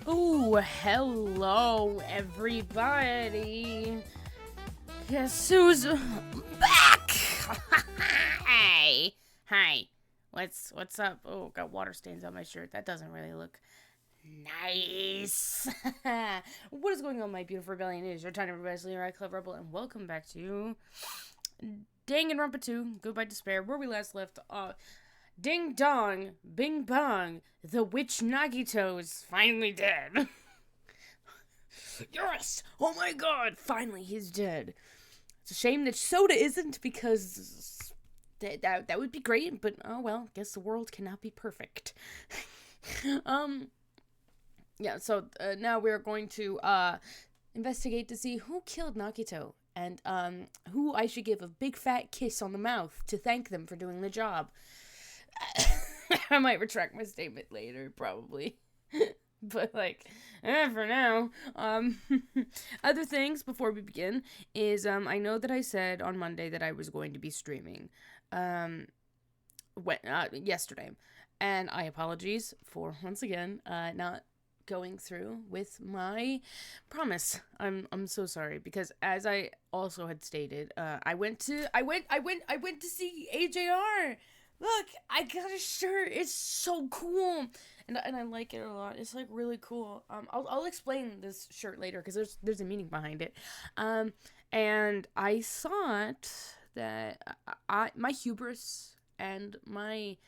Oh, hello, everybody. Guess who's back? Hey, hi. What's up? Oh, got water stains on my shirt. That doesn't really look nice. What is going on, my beautiful rebellion? It is your time, everybody. You're right, Clever Rebel, and welcome back to Danganronpa 2, Goodbye Despair, where we last left Ding dong, bing bong, the witch Nagito is finally dead. Yes! Oh my god, finally he's dead. It's a shame that Soda isn't, because that would be great, but oh well, guess the world cannot be perfect. Yeah, so now we're going to investigate to see who killed Nagito, and who I should give a big fat kiss on the mouth to thank them for doing the job. I might retract my statement later, probably. But, for now. Other things before we begin is, I know that I said on Monday that I was going to be streaming, yesterday. And I apologize for, once again, not going through with my promise. I'm so sorry, because as I also had stated, I went to see AJR. Look, I got a shirt. It's so cool, and I like it a lot. It's really cool. I'll explain this shirt later, because there's a meaning behind it. And I thought that my hubris and me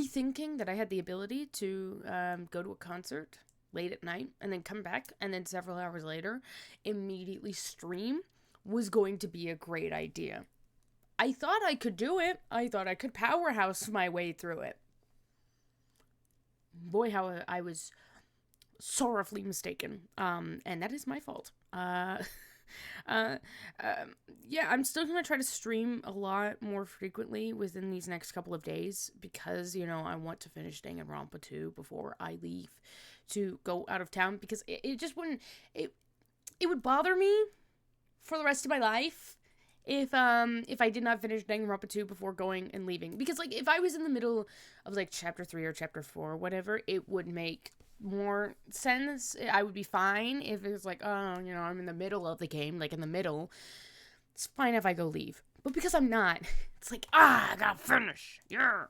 thinking that I had the ability to go to a concert late at night and then come back and then several hours later immediately stream was going to be a great idea. I thought I could do it. I thought I could powerhouse my way through it. Boy, how I was sorrowfully mistaken. And that is my fault. Yeah, I'm still gonna try to stream a lot more frequently within these next couple of days, because, I want to finish Danganronpa 2 before I leave to go out of town, because it just wouldn't, it would bother me for the rest of my life if I did not finish Danganronpa 2 before going and leaving. Because, if I was in the middle of, chapter 3 or chapter 4 or whatever, it would make more sense. I would be fine if it was I'm in the middle of the game, in the middle. It's fine if I go leave. But because I'm not, it's I gotta finish. Yeah.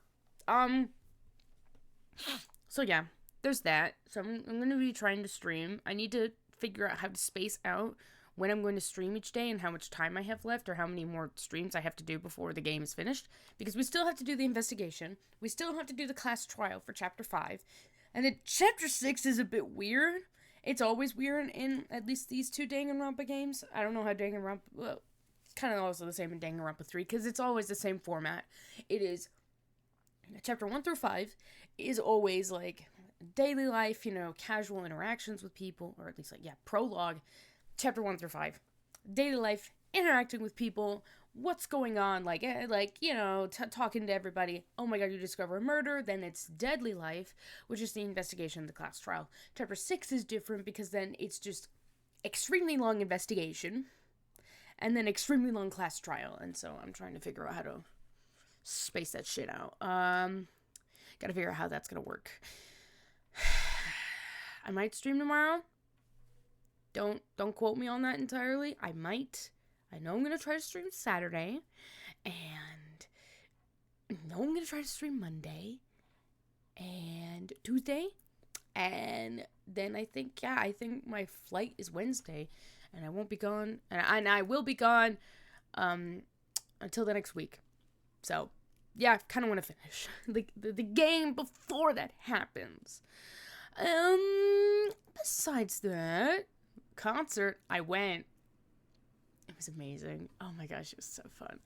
So yeah, there's that. So I'm gonna be trying to stream. I need to figure out how to space out when I'm going to stream each day and how much time I have left, or how many more streams I have to do before the game is finished. Because we still have to do the investigation. We still have to do the class trial for Chapter 5. And then Chapter 6 is a bit weird. It's always weird in at least these two Danganronpa games. I don't know how Danganronpa... Well, it's kind of also the same in Danganronpa 3, because it's always the same format. It is... Chapter 1 through 5 is always, daily life, casual interactions with people, or at least, prologue. Chapter 1 through 5. Daily life, interacting with people, what's going on, talking to everybody. Oh my god, you discover a murder. Then it's deadly life, which is the investigation of the class trial. Chapter 6 is different, because then it's just extremely long investigation, and then extremely long class trial. And so I'm trying to figure out how to space that shit out. Gotta figure out how that's gonna work. I might stream tomorrow. Don't quote me on that entirely. I might. I know I'm gonna try to stream Saturday, and I know I'm gonna try to stream Monday and Tuesday, and then I think my flight is Wednesday, and I won't be gone, and I will be gone until the next week. So yeah, I kind of want to finish the game before that happens. Besides that, concert, I went. It was amazing. Oh my gosh, it was so fun.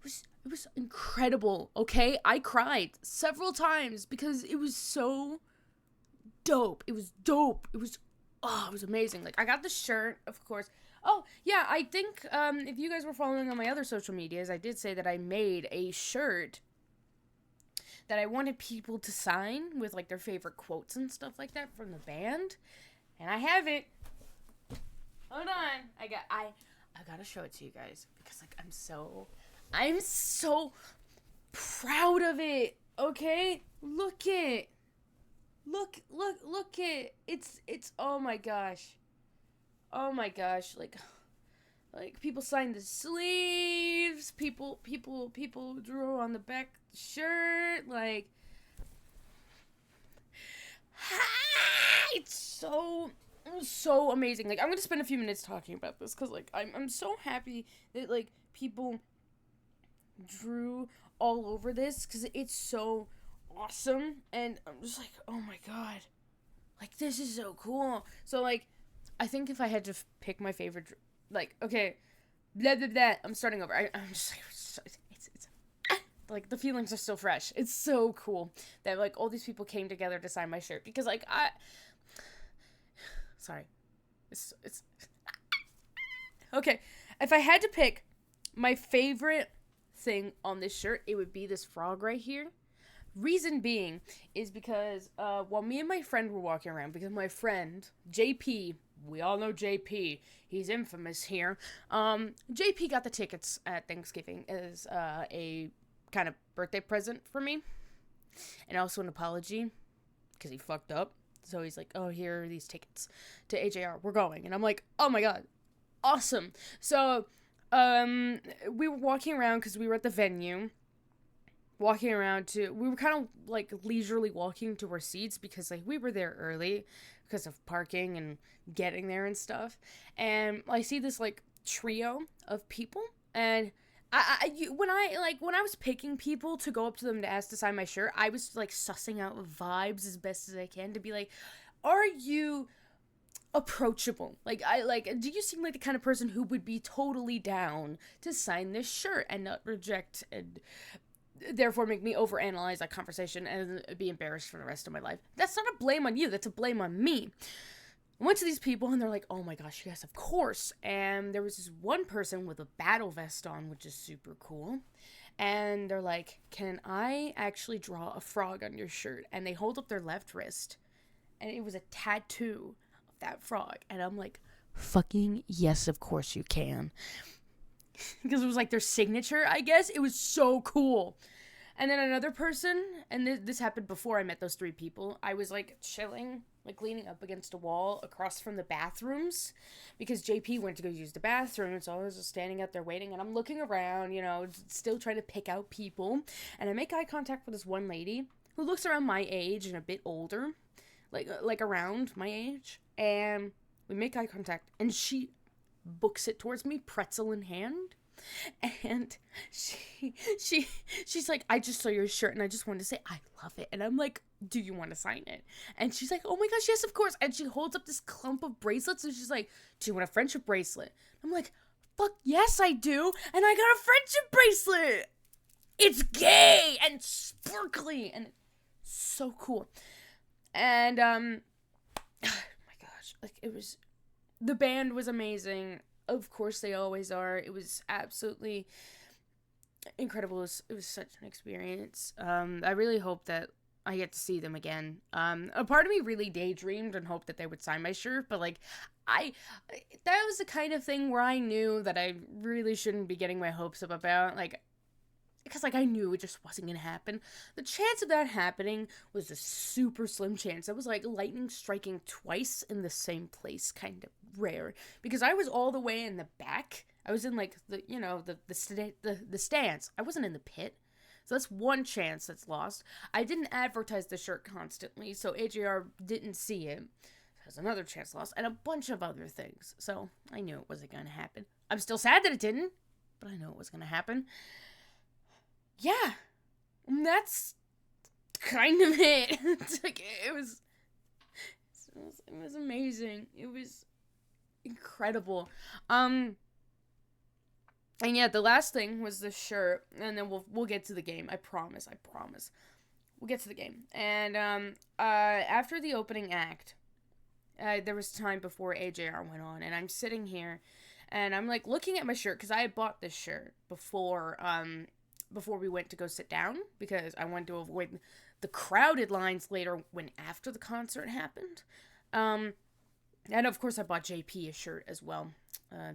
It was incredible, okay? I cried several times because it was so dope. It was dope. It was amazing. I got the shirt, of course. Oh, yeah, I think, if you guys were following on my other social medias, I did say that I made a shirt that I wanted people to sign with, their favorite quotes and stuff like that from the band. And I have it. Hold on. I gotta show it to you guys, because I'm so proud of it. Okay? Look it. Look at it's oh my gosh. Oh my gosh, like people signed the sleeves, people drew on the back of the shirt, like it's so amazing. Like I'm gonna spend a few minutes talking about this because like I'm so happy that like people drew all over this because it's so awesome, and I'm just like, oh my god, like this is so cool. So like I think if I had to pick my favorite, like, okay, blah blah blah, I'm starting over. I'm just like, it's like the feelings are still fresh. It's so cool that like all these people came together to sign my shirt because like sorry, it's okay. If I had to pick my favorite thing on this shirt, it would be this frog right here. Reason being is because while me and my friend were walking around, because my friend JP, we all know JP, he's infamous here. JP got the tickets at Thanksgiving as a kind of birthday present for me, and also an apology because he fucked up. So he's like, "Oh, here are these tickets to AJR. We're going," and I'm like, "Oh my god, awesome!" So we were walking around because we were at the venue. We were kind of like leisurely walking to our seats because like we were there early because of parking and getting there and stuff. And I see this like trio of people, and when I was picking people to go up to them to ask to sign my shirt, I was like sussing out vibes as best as I can to be like, are you approachable? Like do you seem like the kind of person who would be totally down to sign this shirt and not reject and therefore make me overanalyze that conversation and be embarrassed for the rest of my life? That's not a blame on you, that's a blame on me. I went to these people and they're like, oh my gosh, yes, of course. And there was this one person with a battle vest on, which is super cool. And they're like, can I actually draw a frog on your shirt? And they hold up their left wrist and it was a tattoo of that frog. And I'm like, fucking yes, of course you can. Because it was like their signature, I guess. It was so cool. And then another person, and this happened before I met those three people, I was like chilling, like leaning up against a wall across from the bathrooms because JP went to go use the bathroom, so I was just standing out there waiting, and I'm looking around, you know, still trying to pick out people, and I make eye contact with this one lady who looks around my age and a bit older, like around my age, and we make eye contact, and she books it towards me, pretzel in hand. And she's like, I just saw your shirt and I just wanted to say I love it. And I'm like, do you want to sign it? And she's like, oh my gosh, yes, of course. And she holds up this clump of bracelets and she's like, do you want a friendship bracelet? I'm like, fuck yes, I do. And I got a friendship bracelet. It's gay and sparkly and so cool. And oh my gosh, like it was, the band was amazing. Of course, they always are. It was absolutely incredible. It was such an experience. I really hope that I get to see them again. A part of me really daydreamed and hoped that they would sign my shirt, but like, that was the kind of thing where I knew that I really shouldn't be getting my hopes up about. Like, because like I knew it just wasn't gonna happen. The chance of that happening was a super slim chance. That was like lightning striking twice in the same place, kind of rare. Because I was all the way in the back. I was in like the stands. I wasn't in the pit. So that's one chance that's lost. I didn't advertise the shirt constantly, so AJR didn't see it. There's another chance lost, and a bunch of other things. So I knew it wasn't gonna happen. I'm still sad that it didn't, but I know it was gonna happen. Yeah, that's kind of it. It's like, it was amazing. It was incredible. And yeah, the last thing was the shirt, and then we'll get to the game. I promise. We'll get to the game. And after the opening act, there was time before AJR went on, and I'm sitting here, and I'm like looking at my shirt because I had bought this shirt before we went to go sit down because I wanted to avoid the crowded lines later after the concert happened. And of course I bought JP a shirt as well.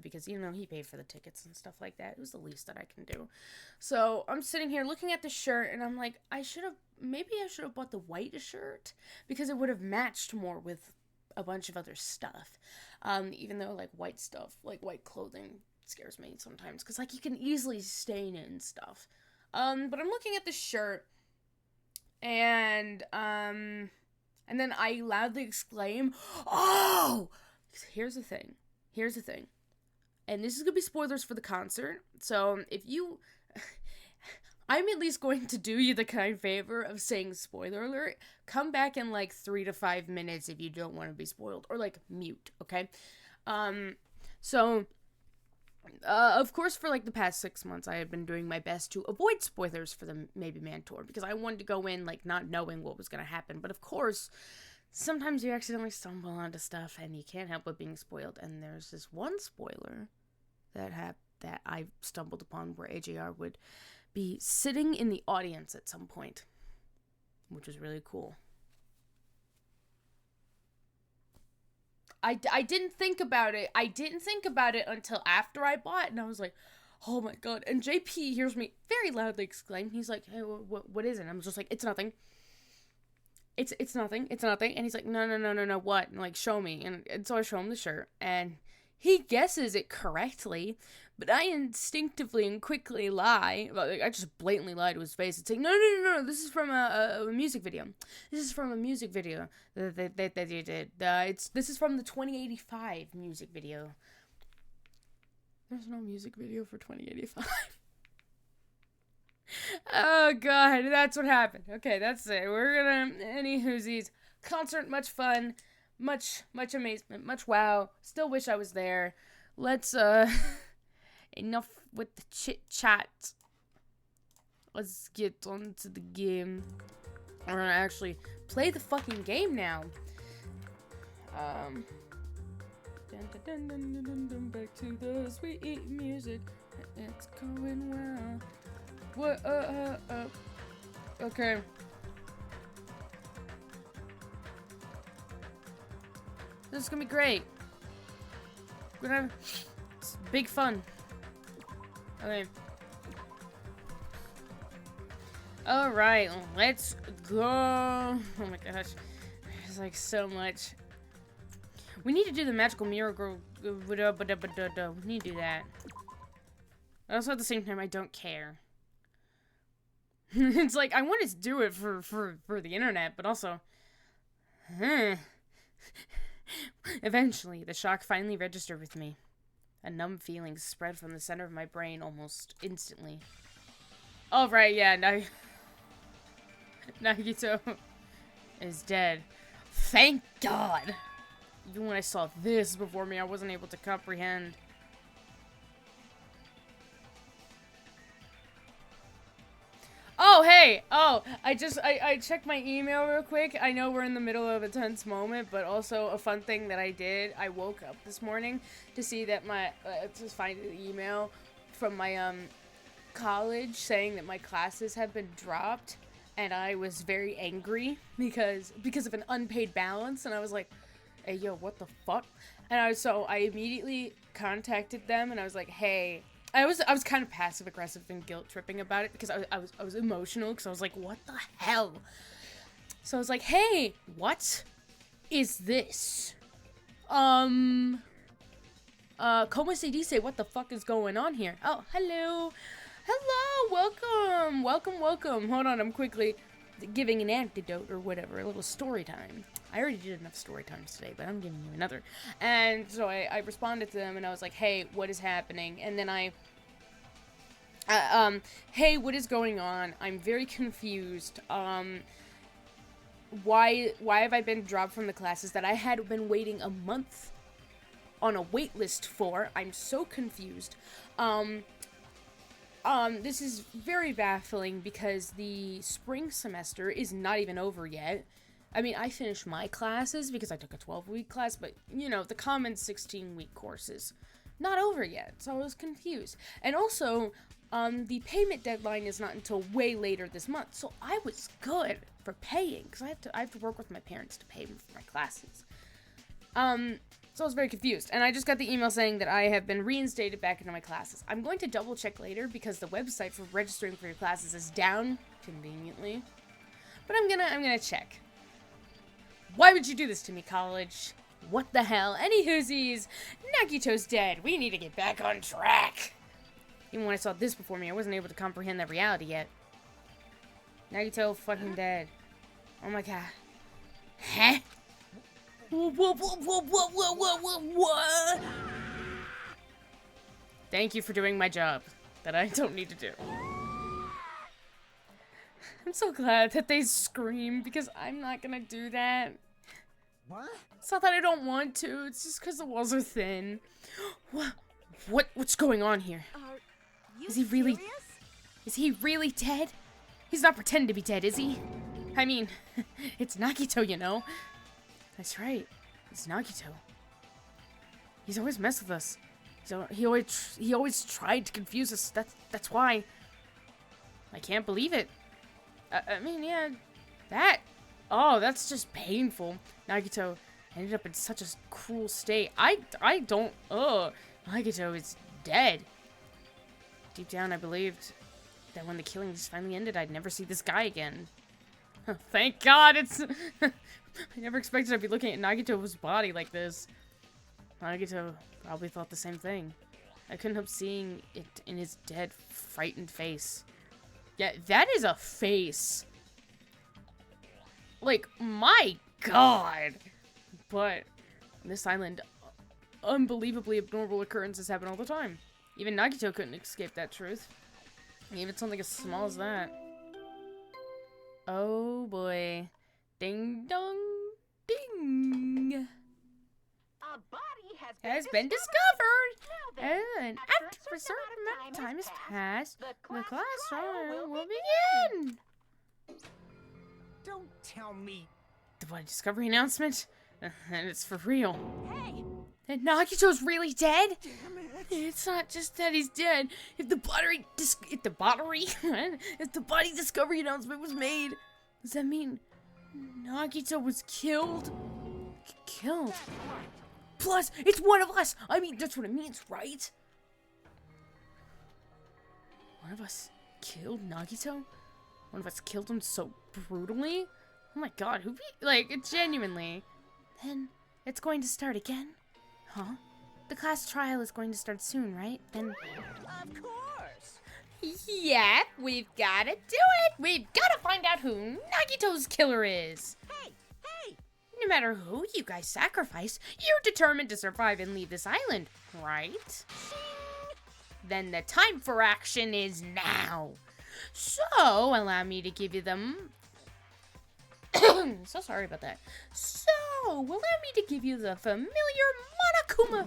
Because, you know, he paid for the tickets and stuff like that. It was the least that I can do. So I'm sitting here looking at the shirt, and I'm like, maybe I should have bought the white shirt, because it would have matched more with a bunch of other stuff. Even though, like, white stuff, like white clothing scares me sometimes, because, like, you can easily stain it and stuff. But I'm looking at the shirt, and then I loudly exclaim, "Oh!" Here's the thing. And this is going to be spoilers for the concert. So if you... I'm at least going to do you the kind favor of saying spoiler alert. Come back in like 3 to 5 minutes if you don't want to be spoiled. Or like mute, okay? Of course, for like the past 6 months, I have been doing my best to avoid spoilers for the Maybe Man tour. Because I wanted to go in like not knowing what was going to happen. But of course... sometimes you accidentally stumble onto stuff and you can't help but being spoiled. And there's this one spoiler that I stumbled upon where AJR would be sitting in the audience at some point, which was really cool. I didn't think about it. I didn't think about it until after I bought it, and I was like, oh my god. And JP hears me very loudly exclaim. He's like, hey, what is it? And I'm just like, it's nothing. It's nothing. And he's like, no, what? And like, show me. And so I show him the shirt, and he guesses it correctly, but I instinctively and quickly lie. Like, I just blatantly lie to his face and say, no, this is from a music video. This is from a music video that you did. This is from the 2085 music video. There's no music video for 2085. Oh god, that's what happened. Okay, that's it. We're gonna... Anywhoosies. Concert, much fun. Much amazement. Much wow. Still wish I was there. Let's, enough with the chit-chat. Let's get on to the game. We're gonna actually play the fucking game now. Back to the sweet music. It's going well. What? Okay. This is gonna be great. We're gonna have big fun. Okay. Alright, let's go. Oh my gosh. There's like so much. We need to do the magical miracle. We need to do that. Also, at the same time, I don't care. It's like, I wanted to do it for the internet, but also... Eventually, the shock finally registered with me. A numb feeling spread from the center of my brain almost instantly. Oh, right, yeah, Nagito is dead. Thank God! Even when I saw this before me, I wasn't able to comprehend. Oh, hey! Oh, I checked my email real quick. I know we're in the middle of a tense moment, but also a fun thing that I did. I woke up this morning to see that to find an email from my, college saying that my classes have been dropped, and I was very angry because of an unpaid balance, and I was like, hey, yo, what the fuck? And so I immediately contacted them, and I was like, hey... I was kind of passive aggressive and guilt tripping about it because I was emotional because I was like, what the hell? So I was like, hey, what is this? Como se dice? What the fuck is going on here? Oh, hello, welcome. Hold on, I'm quickly giving an antidote or whatever, a little story time. I already did enough story times today, but I'm giving you another. And so I responded to them, and I was like, hey, what is happening? And then hey, what is going on? I'm very confused. Why have I been dropped from the classes that I had been waiting a month on a wait list for? I'm so confused. This is very baffling because the spring semester is not even over yet. I mean, I finished my classes because I took a 12-week class, but, you know, the common 16-week course is not over yet, so I was confused. And also, the payment deadline is not until way later this month, so I was good for paying, because I have to work with my parents to pay for my classes. So I was very confused, and I just got the email saying that I have been reinstated back into my classes. I'm going to double check later because the website for registering for your classes is down conveniently. But I'm gonna check. Why would you do this to me, college? What the hell? Any whoosies? Nagito's dead. We need to get back on track. Even when I saw this before me, I wasn't able to comprehend that reality yet. Nagito fucking dead. Oh my god. Huh? What? Thank you for doing my job that I don't need to do. I'm so glad that they scream because I'm not gonna do that. What? It's not that I don't want to, it's just because the walls are thin. What's going on here? Is he really dead? He's not pretending to be dead, is he? I mean, it's Nagito, you know. That's right. It's Nagito. He's always messed with us. He always tried to confuse us. That's why. I can't believe it. I mean, yeah, that's just painful. Nagito ended up in such a cruel state. Nagito is dead. Deep down, I believed that when the killings finally ended, I'd never see this guy again. Thank God, I never expected I'd be looking at Nagito's body like this. Nagito probably thought the same thing. I couldn't help seeing it in his dead, frightened face. Yeah, that is a face. Like, my God. But on this island, unbelievably abnormal occurrences happen all the time. Even Nagito couldn't escape that truth. Even something as small as that. Oh boy. Ding dong ding. A body has been discovered. And after a certain amount of time has passed, the class trial will begin. Don't tell me. The body discovery announcement? And it's for real. Hey! And Nagito's really dead? Damn it. It's not just that he's dead. If the body discovery announcement was made, does that mean Nagito was killed? Killed? Plus, it's one of us. I mean, that's what it means, right? One of us killed Nagito? One of us killed him so brutally? Oh my god, genuinely. Then, it's going to start again? Huh? The class trial is going to start soon, right? Then... Of course! Yeah, we've gotta do it! We've gotta find out who Nagito's killer is! Hey! No matter who you guys sacrifice, you're determined to survive and leave this island, right? Then the time for action is now! So, allow me to give you them... So sorry about that. So, allow me to give you the familiar Monokuma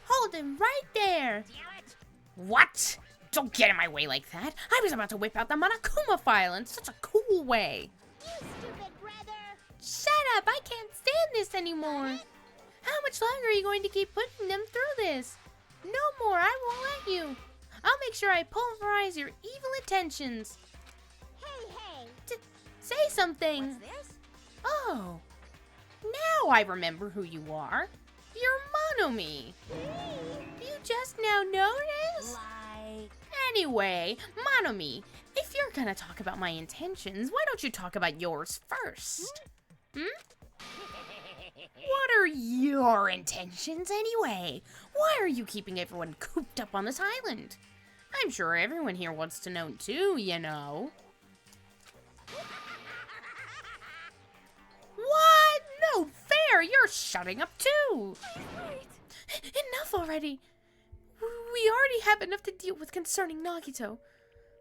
Hold him right there. Damn it! What? Don't get in my way like that. I was about to whip out the Monokuma file in such a cool way. You stupid brother! Shut up, I can't stand this anymore. How much longer are you going to keep putting them through this? No more, I won't let you. I'll make sure I pulverize your evil intentions. Hey! Say something. What's this? Oh, now I remember who you are. You're Monomi. You just now noticed? Like... Anyway, Monomi, if you're gonna talk about my intentions, why don't you talk about yours first? What are your intentions anyway? Why are you keeping everyone cooped up on this island? I'm sure everyone here wants to know too, you know. What? No fair! You're shutting up too! Wait! Enough already! We already have enough to deal with concerning Nagito.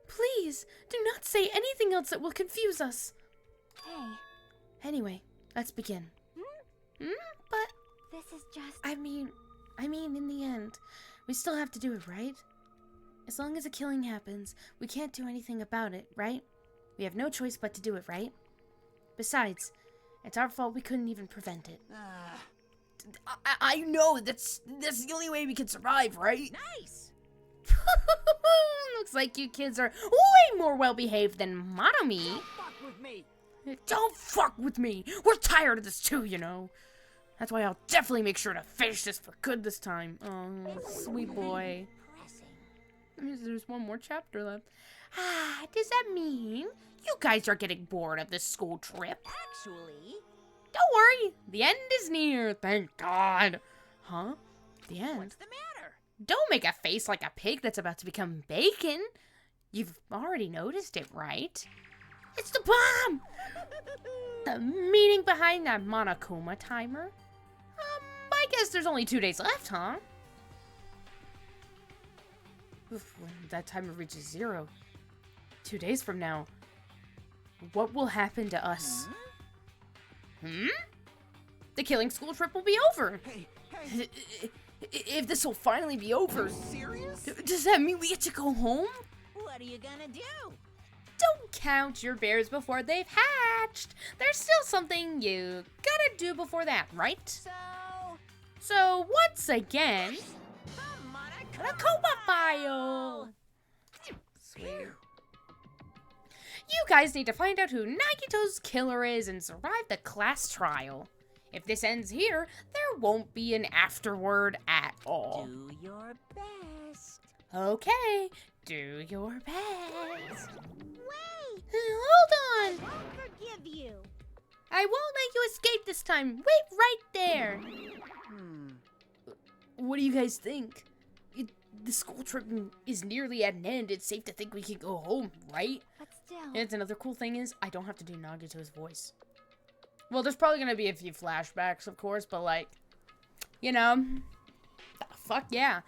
Please, do not say anything else that will confuse us. Hey, Anyway, let's begin. But, this is just... I mean, in the end, we still have to do it, right? As long as a killing happens, we can't do anything about it, right? We have no choice but to do it, right? Besides, it's our fault we couldn't even prevent it. I know, that's the only way we can survive, right? Nice! Looks like you kids are way more well-behaved than Monomi. Fuck with me. Don't fuck with me! We're tired of this too, you know. That's why I'll definitely make sure to finish this for good this time. Oh, sweet boy. That means there's one more chapter left. Ah, does that mean you guys are getting bored of this school trip? Actually, Don't worry, the end is near, thank God. Huh? The end? what's the matter? Don't make a face like a pig that's about to become bacon. You've already noticed it, right? It's the bomb! The meaning behind that Monokuma timer? I guess there's only 2 days left, huh? Oof, when that timer reaches 0, 2 days from now, what will happen to us? The killing school trip will be over. Hey, If this will finally be over, serious? does that mean we get to go home? What are you gonna do? Don't count your bears before they've hatched. There's still something you gotta do before that, right? So once again, The Monokuma file. Sweet. You guys need to find out who Nagito's killer is and survive the class trial. If this ends here, there won't be an afterward at all. Do your best. Okay, do your best. Wait! Hold on. I'll forgive you. I won't let you escape this time. Wait right there. What do you guys think? The school trip is nearly at an end. It's safe to think we can go home, right? But still. And another cool thing is, I don't have to do Nagito's voice. Well, there's probably gonna be a few flashbacks, of course, but like, you know, fuck yeah.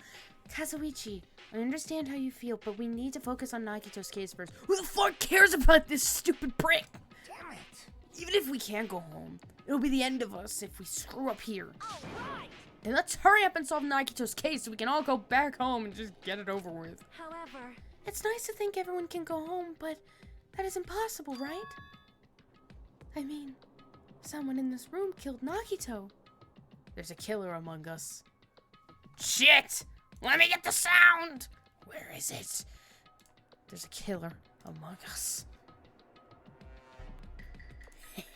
Kazuichi, I understand how you feel, but we need to focus on Nagito's case first. Who the fuck cares about this stupid prick? Damn it. Even if we can't go home, it'll be the end of us if we screw up here. Alright. Then let's hurry up and solve Nagito's case so we can all go back home and just get it over with. However, It's nice to think everyone can go home, but that is impossible, right? I mean, someone in this room killed Nagito. There's a killer among us. Shit! Let me get the sound! Where is it? There's a killer among us.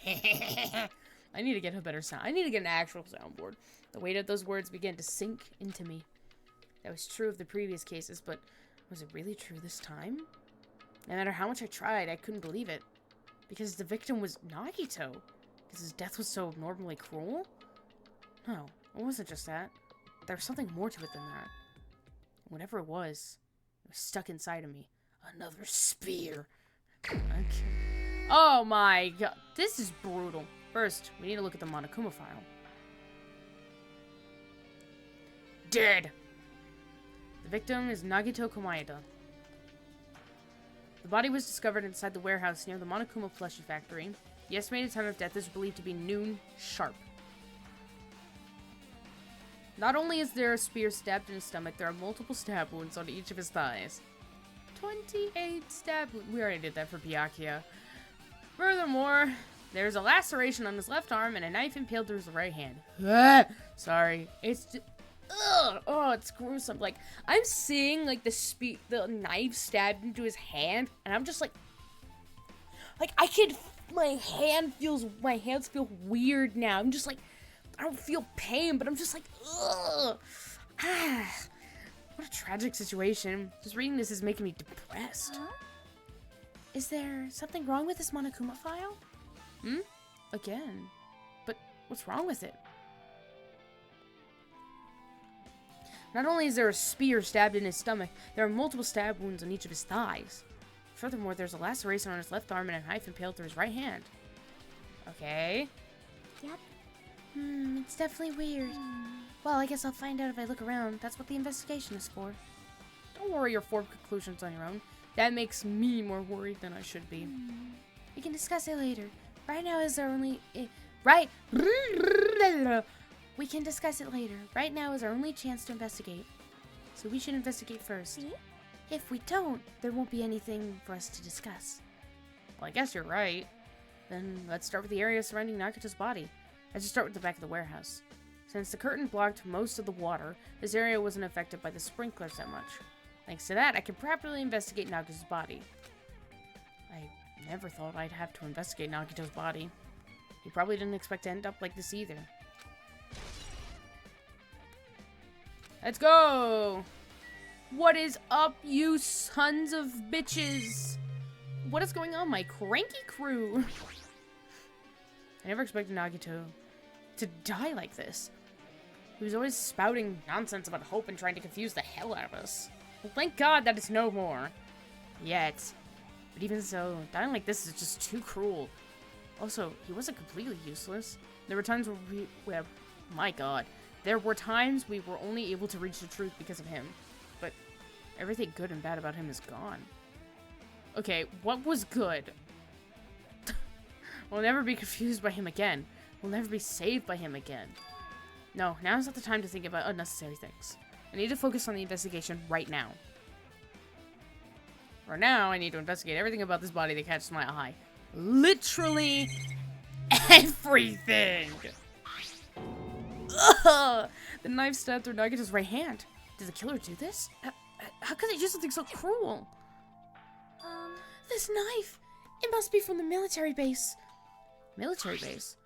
I need to get a better sound. I need to get an actual soundboard. The weight of those words began to sink into me. That was true of the previous cases, but was it really true this time? No matter how much I tried, I couldn't believe it. Because the victim was Nagito. Because his death was so abnormally cruel? No, it wasn't just that. There was something more to it than that. Whatever it was stuck inside of me. Another spear. Okay. Oh my god. This is brutal. First, we need to look at the Monokuma file. Dead. The victim is Nagito Komaeda. The body was discovered inside the warehouse near the Monokuma plushie factory. The estimated time of death is believed to be noon sharp. Not only is there a spear stabbed in his stomach, there are multiple stab wounds on each of his thighs. 28 stab wounds. We already did that for Byakuya. Furthermore, there's a laceration on his left arm and a knife impaled through his right hand. Sorry. It's just, ugh. Oh, it's gruesome. Like, I'm seeing, like, the knife stabbed into his hand, and I'm just like, I can, my hands feel weird now. I'm just like, I don't feel pain, but I'm just like, ugh. What a tragic situation. Just reading this is making me depressed. Huh? Is there something wrong with this Monokuma file? Again. But what's wrong with it? Not only is there a spear stabbed in his stomach, there are multiple stab wounds on each of his thighs. Furthermore, there's a laceration on his left arm and a knife impaled through his right hand. Okay. Yep. It's definitely weird. Well, I guess I'll find out if I look around. That's what the investigation is for. Don't worry or form conclusions on your own. That makes me more worried than I should be. We can discuss it later. Right now is our only... We can discuss it later. Right now is our only chance to investigate. So we should investigate first. See? If we don't, there won't be anything for us to discuss. Well, I guess you're right. Then let's start with the area surrounding Nagito's body. Let's just start with the back of the warehouse. Since the curtain blocked most of the water, this area wasn't affected by the sprinklers that much. Thanks to that, I can properly investigate Nagito's body. I never thought I'd have to investigate Nagito's body. He probably didn't expect to end up like this either. Let's go! What is up, you sons of bitches? What is going on, my cranky crew? I never expected Nagito to die like this. He was always spouting nonsense about hope and trying to confuse the hell out of us. Well, thank God that it's no more. Yet. But even so, dying like this is just too cruel. Also, he wasn't completely useless. There were times where my God. There were times we were only able to reach the truth because of him. But everything good and bad about him is gone. Okay, what was good? We'll never be confused by him again. We'll never be saved by him again. No, now's not the time to think about unnecessary things. I need to focus on the investigation right now. For now, I need to investigate everything about this body that catches my eye. Literally everything! Ugh! The knife stabbed through Nagito's right hand. Did the killer do this? How could they do something so cruel? This knife! It must be from the military base. Military base?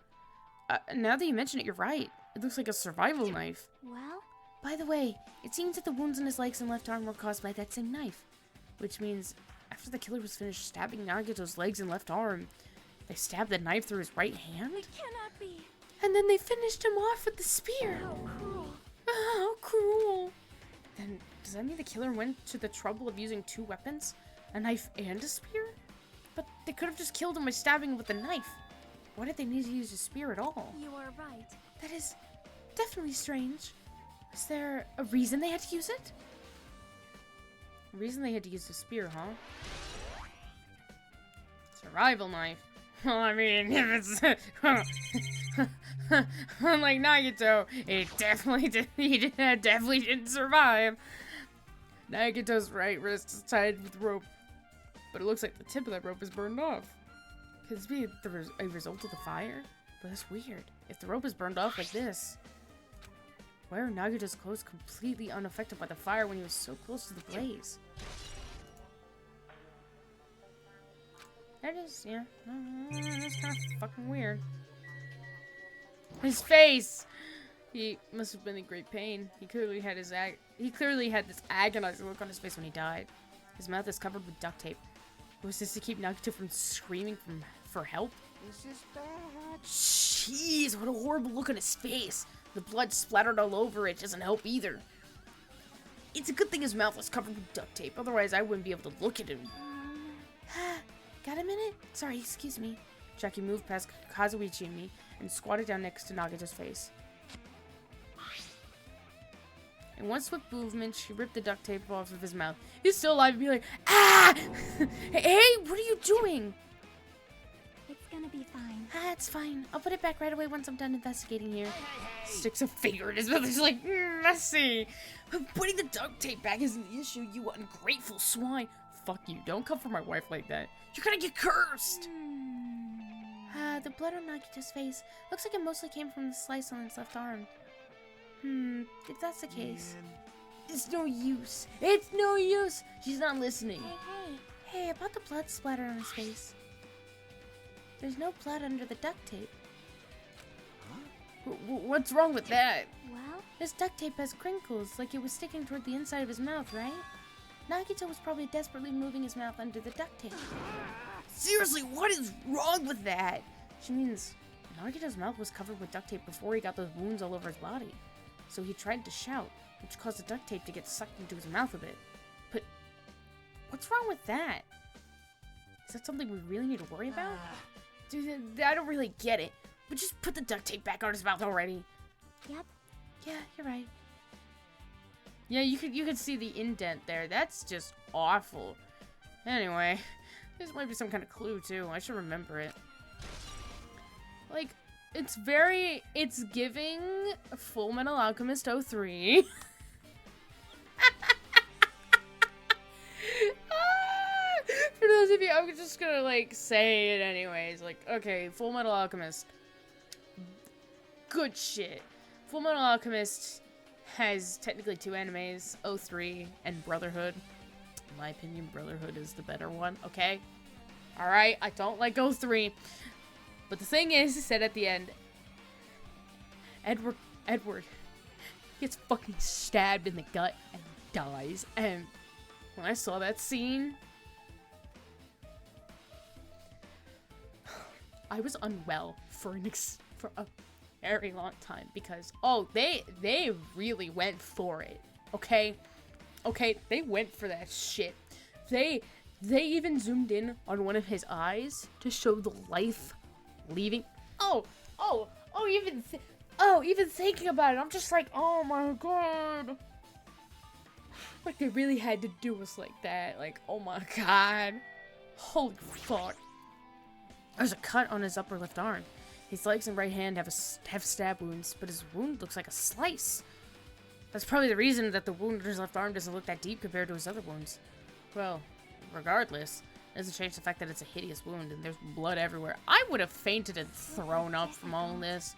Now that you mention it, you're right. It looks like a survival knife. Well? By the way, it seems that the wounds in his legs and left arm were caused by that same knife. Which means, after the killer was finished stabbing Nagito's legs and left arm, they stabbed the knife through his right hand? It cannot be. And then they finished him off with the spear. How cruel. How cruel. Then, does that mean the killer went to the trouble of using two weapons? A knife and a spear? But they could have just killed him by stabbing him with a knife. Why did they need to use a spear at all? You are right. That is definitely strange. Is there a reason they had to use it? A reason they had to use the spear, huh? Survival knife. Well, I mean, if it's unlike Nagito, it definitely did. He definitely didn't survive. Nagito's right wrist is tied with rope, but it looks like the tip of that rope is burned off. Could this be a result of the fire? But that's weird. If the rope is burned off like this, why are Nagito's clothes completely unaffected by the fire when he was so close to the blaze? That is, yeah. That's kind of fucking weird. His face! He must have been in great pain. He clearly had this agonizing look on his face when he died. His mouth is covered with duct tape. Was this to keep Nagito from screaming for help? This is bad. Jeez, what a horrible look on his face. The blood splattered all over it doesn't help either. It's a good thing his mouth was covered with duct tape, otherwise I wouldn't be able to look at him. Got a minute? Sorry, excuse me. Jackie moved past Kazuichi and me and squatted down next to Nagito's face. In one swift movement, she ripped the duct tape off of his mouth. He's still alive and be like, ah! Hey, what are you doing? It's gonna be fine. It's fine. I'll put it back right away once I'm done investigating here. Sticks a finger in his mouth. He's like, messy. Putting the duct tape back isn't the issue, you ungrateful swine. Fuck you. Don't come for my wife like that. You're gonna get cursed. The blood on Nagito's face looks like it mostly came from the slice on his left arm. If that's the case, it's no use. It's no use. She's not listening. Hey, about the blood splatter on his face. There's no blood under the duct tape. Huh? What's wrong with that? Well? This duct tape has crinkles, like it was sticking toward the inside of his mouth, right? Nagito was probably desperately moving his mouth under the duct tape. Seriously, what is wrong with that? She means Nagito's mouth was covered with duct tape before he got those wounds all over his body. So he tried to shout, which caused the duct tape to get sucked into his mouth a bit. But what's wrong with that? Is that something we really need to worry about? Dude, I don't really get it. But just put the duct tape back on his mouth already. Yep. Yeah, you're right. Yeah, you could see the indent there. That's just awful. Anyway, this might be some kind of clue too. I should remember it. Like, it's giving Full Metal Alchemist 03. For those of you, I'm just gonna, like, say it anyways. Like, okay, Full Metal Alchemist. Good shit. Full Metal Alchemist has technically two animes, 03 and Brotherhood. In my opinion, Brotherhood is the better one, okay? Alright, I don't like 03. But the thing is, he said at the end, Edward, gets fucking stabbed in the gut and dies. And when I saw that scene, I was unwell for a very long time because they really went for it. Okay, they went for that shit. They even zoomed in on one of his eyes to show the life leaving. Even thinking about it, I'm just like, oh my god. Like, they really had to do us like that. Like, oh my god. Holy fuck. There's a cut on his upper left arm. His legs and right hand have stab wounds, but his wound looks like a slice. That's probably the reason that the wound in his left arm doesn't look that deep compared to his other wounds. Well, regardless, it doesn't change the fact that it's a hideous wound and there's blood everywhere. I would have fainted and thrown up from all this.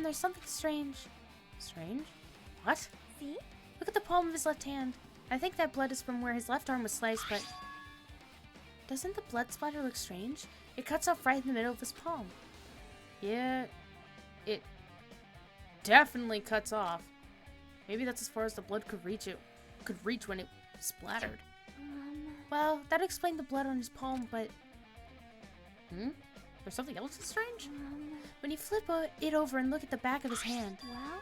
There's something strange. Strange? What? See? Look at the palm of his left hand. I think that blood is from where his left arm was sliced, but... Doesn't the blood splatter look strange? It cuts off right in the middle of his palm. Yeah, it definitely cuts off. Maybe that's as far as the blood could reach when it splattered. Well, that explained the blood on his palm, but... There's something else that's strange? When you flip it over and look at the back of his hand, Well?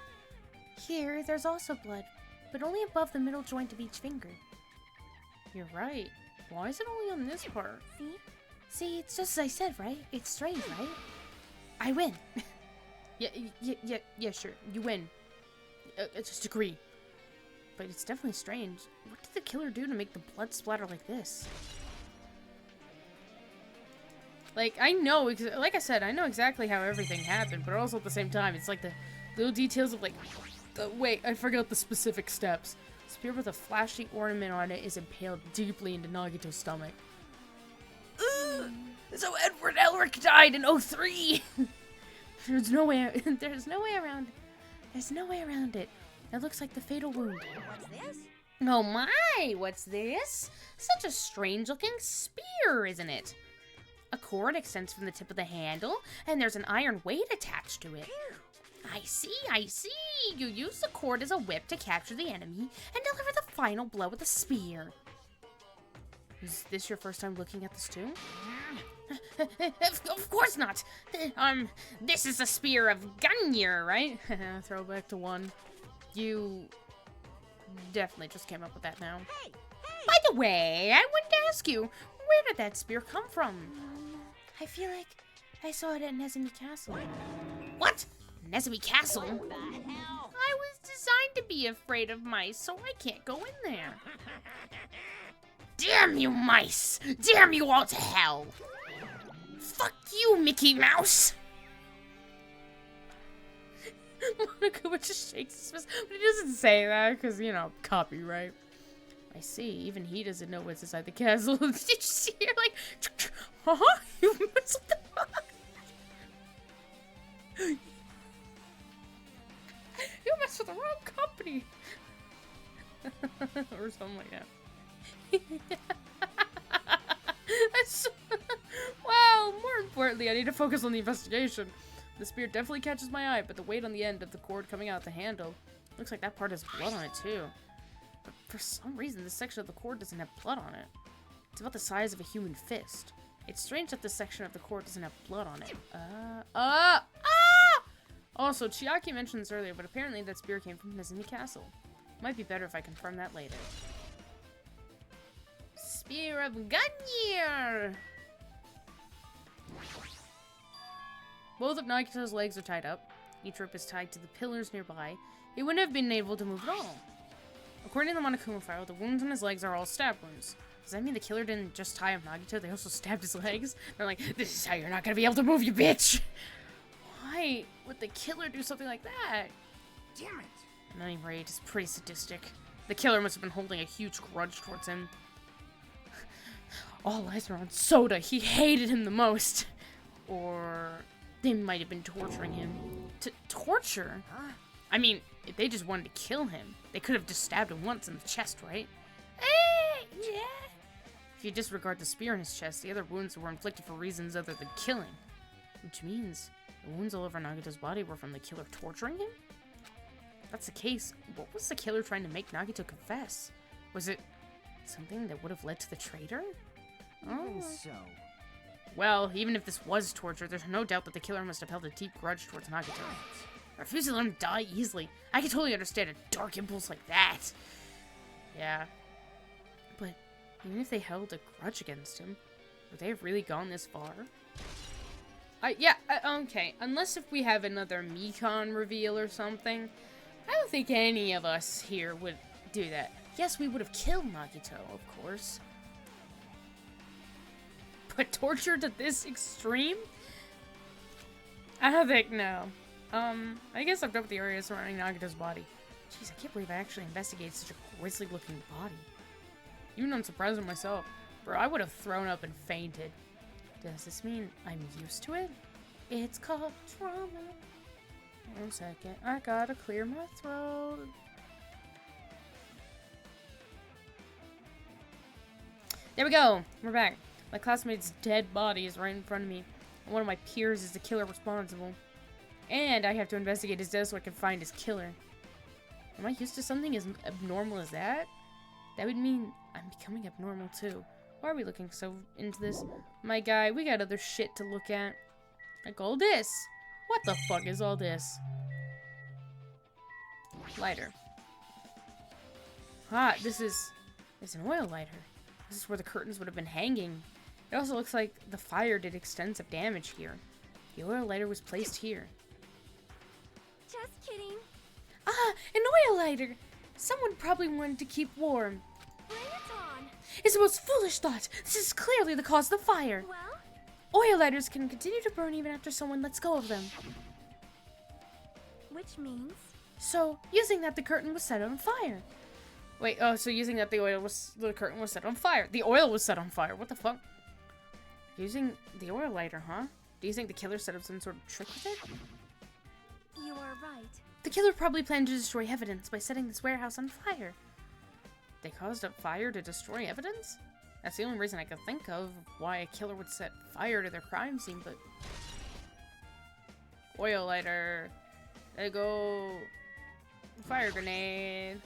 here, there's also blood, but only above the middle joint of each finger. You're right. Why is it only on this part? See? See, it's just as I said, right? It's strange, right? I win. Yeah, sure. You win. I just agree. But it's definitely strange. What did the killer do to make the blood splatter like this? Like, I know, like I said, I know exactly how everything happened, but also at the same time, it's like the little details of, like, wait, I forgot the specific steps. Spear with a flashy ornament on it is impaled deeply into Nagito's stomach. Ugh! So Edward Elric died in 03! There's no way around it. It looks like the fatal wound. What's this? Oh my, what's this? Such a strange looking spear, isn't it? A cord extends from the tip of the handle, and there's an iron weight attached to it. I see. You use the cord as a whip to capture the enemy and deliver the final blow with the spear. Is this your first time looking at this too? Of course not. This is the spear of Gungnir, right? Throwback to 1. You definitely just came up with that now. Hey! By the way, I wanted to ask you, where did that spear come from? I feel like I saw it at Nezumi Castle. What? Nezumi Castle? What the hell? I was designed to be afraid of mice, so I can't go in there. Damn you, mice! Damn you all to hell! Fuck you, Mickey Mouse! Monomi just shakes his fist, but he doesn't say that because, you know, copyright. I see, even he doesn't know what's inside the castle. Did you see her, like, huh? You messed with the fuck? You messed with the wrong company! Or something like that. Wow, more importantly, I need to focus on the investigation. The spear definitely catches my eye, but the weight on the end of the cord coming out the handle looks like that part has blood on it too. But for some reason, this section of the cord doesn't have blood on it. It's about the size of a human fist. It's strange that this section of the cord doesn't have blood on it. Also, Chiaki mentioned this earlier, but apparently that spear came from Nezumi Castle. Might be better if I confirm that later. Spear of Gungnir! Both of Nagito's legs are tied up. Each rope is tied to the pillars nearby. He wouldn't have been able to move at all. According to the Monokuma file, the wounds on his legs are all stab wounds. Does that mean the killer didn't just tie up Nagito, they also stabbed his legs? They're like, this is how you're not gonna be able to move, you bitch! Why would the killer do something like that? Damn it! At any rate, it's pretty sadistic. The killer must have been holding a huge grudge towards him. All eyes are on Soda. He hated him the most. Or they might have been torturing him. Torture? Huh? I mean, if they just wanted to kill him, they could have just stabbed him once in the chest, right? Yeah. If you disregard the spear in his chest, the other wounds were inflicted for reasons other than killing. Which means the wounds all over Nagito's body were from the killer torturing him? that's the case, what was the killer trying to make Nagito confess? Was it something that would have led to the traitor? Even so. Well, even if this was torture, there's no doubt that the killer must have held a deep grudge towards Nagito. Refusing to let him die easily. I can totally understand a dark impulse like that. Yeah. But even if they held a grudge against him, would they have really gone this far? Okay. Unless if we have another Mekon reveal or something, I don't think any of us here would do that. Yes, we would have killed Nagito, of course. But torture to this extreme? I don't think, no. I guess I've done with the area surrounding Nagito's body. Jeez, I can't believe I actually investigated such a grisly-looking body. Even I'm surprised with myself. Bro, I would have thrown up and fainted. Does this mean I'm used to it? It's called trauma. 1 second. I gotta clear my throat. There we go. We're back. My classmate's dead body is right in front of me. And one of my peers is the killer responsible. And I have to investigate his death so I can find his killer. Am I used to something as abnormal as that? That would mean I'm becoming abnormal too. Why are we looking so into this? My guy, we got other shit to look at. Like all this. What the fuck is all this? Lighter. Ah, this is an oil lighter. This is where the curtains would have been hanging. It also looks like the fire did extensive damage here. The oil lighter was placed here. Just kidding. Ah, an oil lighter! Someone probably wanted to keep warm. Bring it on. It's the most foolish thought. This is clearly the cause of the fire. Well, Oil lighters can continue to burn even after someone lets go of them. which means So, using that, the curtain was set on fire. Wait, oh, so using that, the curtain was set on fire. The oil was set on fire. What the fuck? Using the oil lighter, huh? Do you think the killer set up some sort of trick with it? you are right. The killer probably planned to destroy evidence by setting this warehouse on fire. They caused a fire to destroy evidence? That's the only reason I could think of why a killer would set fire to their crime scene, but... Oil lighter. There you go. Fire grenade.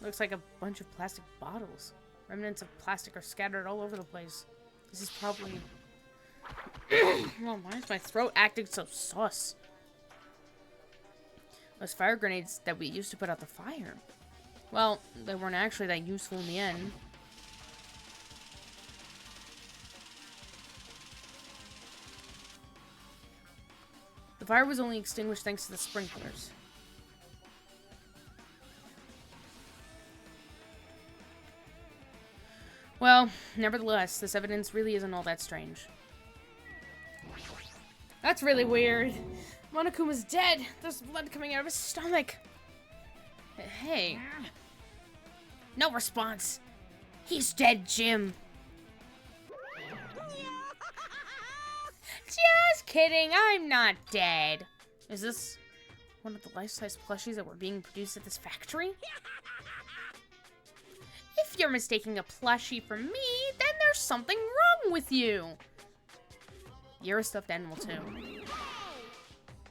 Looks like a bunch of plastic bottles. Remnants of plastic are scattered all over the place. This is probably... Well, why is my throat acting so sus? Those fire grenades that we used to put out the fire. Well, they weren't actually that useful in the end. The fire was only extinguished thanks to the sprinklers. Well, nevertheless, this evidence really isn't all that strange. That's really weird. Monokuma's dead. There's blood coming out of his stomach. Hey. No response. He's dead, Jim. Just kidding. I'm not dead. Is this one of the life-size plushies that were being produced at this factory? If you're mistaking a plushie for me, then there's something wrong with you. You're a stuffed animal, too.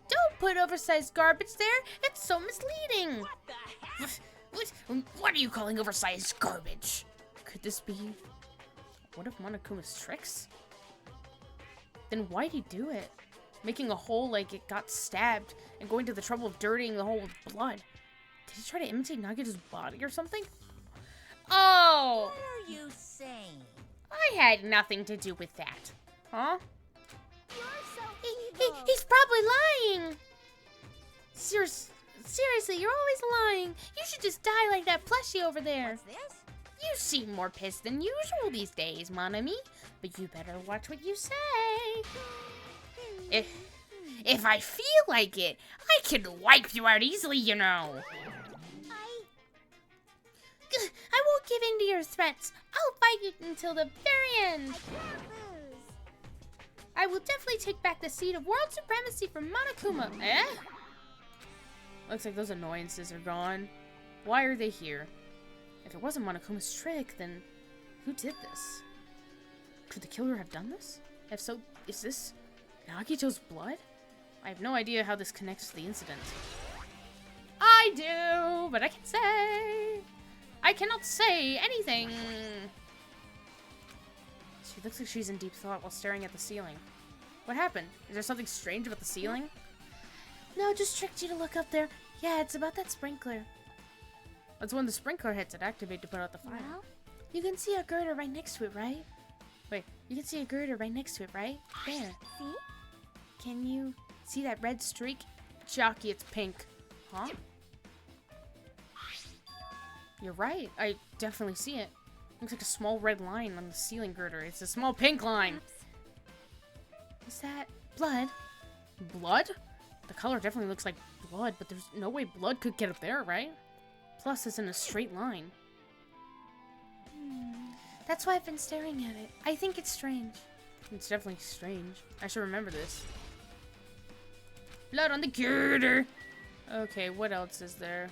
Don't put oversized garbage there. It's so misleading. What are you calling oversized garbage? Could this be one of Monokuma's tricks? Then why'd he do it? Making a hole like it got stabbed and going to the trouble of dirtying the hole with blood. Did he try to imitate Nagito's body or something? Oh! What are you saying? I had nothing to do with that. Huh? You're so evil. He's probably lying. Seriously, you're always lying. You should just die like that plushie over there. What's this? You seem more pissed than usual these days, Monomi. But you better watch what you say. If I feel like it, I can wipe you out easily, you know. I won't give in to your threats. I'll fight you until the very end. I can't lose. I will definitely take back the seat of world supremacy from Monokuma. Eh? Looks like those annoyances are gone. Why are they here? If it wasn't Monokuma's trick, then who did this? Could the killer have done this? If so, is this Nagito's blood? I have no idea how this connects to the incident. I do, but I can say. I cannot say anything. She looks like she's in deep thought while staring at the ceiling. What happened? Is there something strange about the ceiling? No, just tricked you to look up there. Yeah, it's about that sprinkler. That's when the sprinkler hits it activate to put out the fire. Well, You can see a girder right next to it, right? Wait, you can see a girder right next to it, right? There. see? Can you see that red streak? Jockey, it's pink. Huh? You're right. I definitely see it. Looks like a small red line on the ceiling girder. It's a small pink line. Perhaps. Is that blood? Blood? The color definitely looks like blood, but there's no way blood could get up there, right? Plus, it's in a straight line. That's why I've been staring at it. I think it's strange. It's definitely strange. I should remember this. Blood on the girder! Okay, what else is there?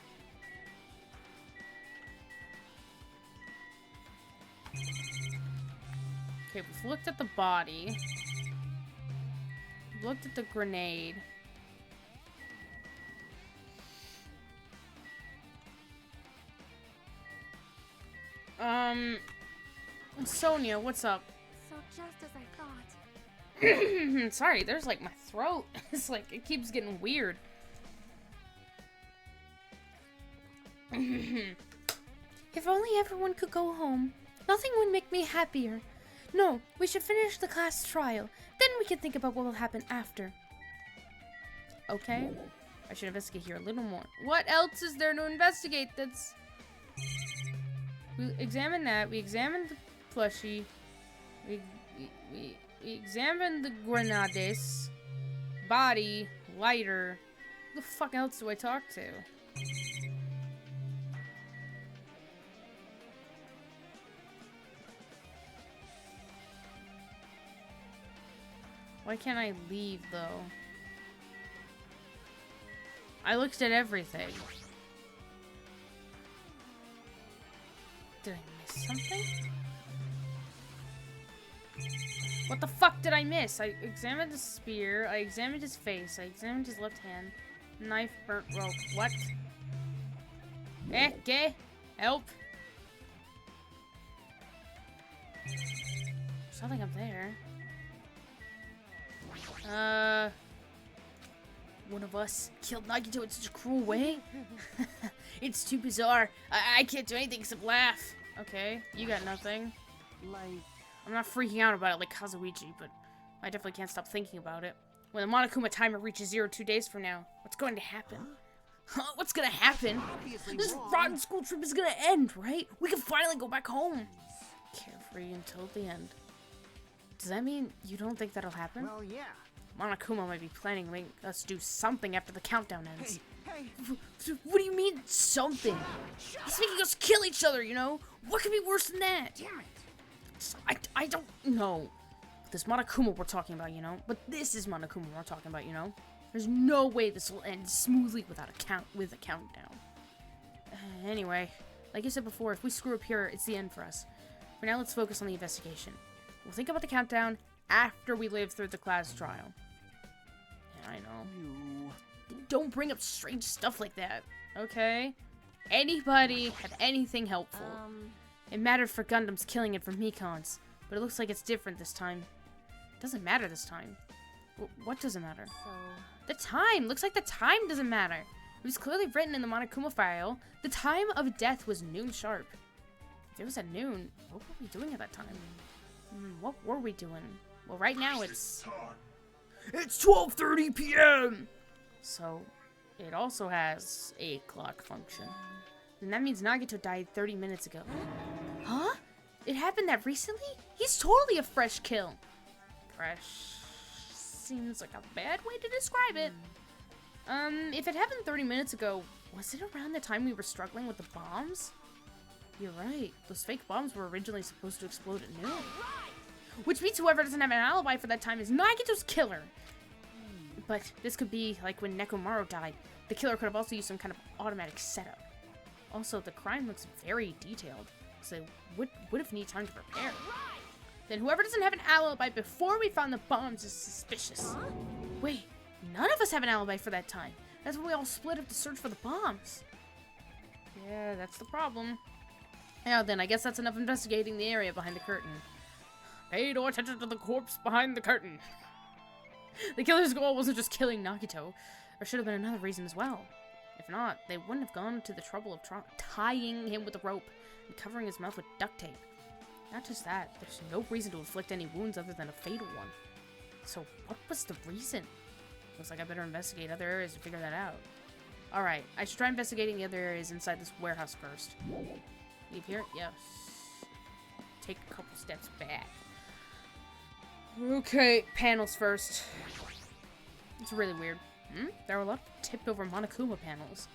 Okay, we've looked at the body. We've looked at the grenade. Sonia, what's up? So just as I thought. Sorry, there's like my throat. It's like it keeps getting weird. If only everyone could go home. Nothing would make me happier. No, we should finish the class trial. Then we can think about what will happen after. Okay. I should investigate here a little more. What else is there to investigate that's... We examined that. We examined the plushie. We examined the grenades. Body. Lighter. Who the fuck else do I talk to? Why can't I leave, though? I looked at everything. Did I miss something? What the fuck did I miss? I examined the spear. I examined his face. I examined his left hand. Knife, burnt rope. What? Okay. Help. There's nothing up there. One of us killed Nagito in such a cruel way? It's too bizarre. I can't do anything except laugh. Okay, you got nothing. Like, I'm not freaking out about it like Kazuichi, but I definitely can't stop thinking about it. When the Monokuma timer reaches 0 2 days from now, what's going to happen? Huh? What's gonna happen? obviously This wrong. rotten school trip is gonna end, right? We can finally go back home. Carefree until the end. Does that mean you don't think that'll happen? Well, yeah. Monokuma might be planning to make us do something after the countdown ends. Hey, What do you mean, something? He's making us kill each other, you know? What could be worse than that? damn it. I don't know. This Monokuma we're talking about, you know? But this is Monokuma we're talking about, you know? There's no way this will end smoothly without a countdown. Anyway, like I said before, if we screw up here, it's the end for us. For now, let's focus on the investigation. We'll think about the countdown after we live through the class trial. Yeah, I know. Don't bring up strange stuff like that, okay? Anybody have anything helpful? It mattered for Gundam's killing it from Mikon's, but it looks like it's different this time. It doesn't matter this time. What doesn't matter? So, The time! Looks like the time doesn't matter. It was clearly written in the Monokuma file. The time of death was noon sharp. If it was at noon, what were we doing at that time? What were we doing? Well, right now it's 12:30 p.m. So, it also has a clock function. And that means Nagito died 30 minutes ago. Huh? It happened that recently? He's totally a fresh kill. Fresh seems like a bad way to describe it. If it happened 30 minutes ago, was it around the time we were struggling with the bombs? You're right. Those fake bombs were originally supposed to explode at noon. Which means whoever doesn't have an alibi for that time is Nagito's killer. But this could be like when Nekomaru died. The killer could have also used some kind of automatic setup. Also, the crime looks very detailed, so would have needed time to prepare. Then whoever doesn't have an alibi before we found the bombs is suspicious. Wait, none of us have an alibi for that time. That's when we all split up to search for the bombs. Yeah, that's the problem. Now then, I guess that's enough investigating the area behind the curtain. Pay no attention to the corpse behind the curtain. The killer's goal wasn't just killing Nagito. There should have been another reason as well. If not, they wouldn't have gone to the trouble of tying him with a rope and covering his mouth with duct tape. Not just that, there's no reason to inflict any wounds other than a fatal one. So what was the reason? Looks like I better investigate other areas to figure that out. Alright, I should try investigating the other areas inside this warehouse first. Leave here? Yes. Take a couple steps back. Okay, panels first. It's really weird. There are a lot of tipped over Monokuma panels.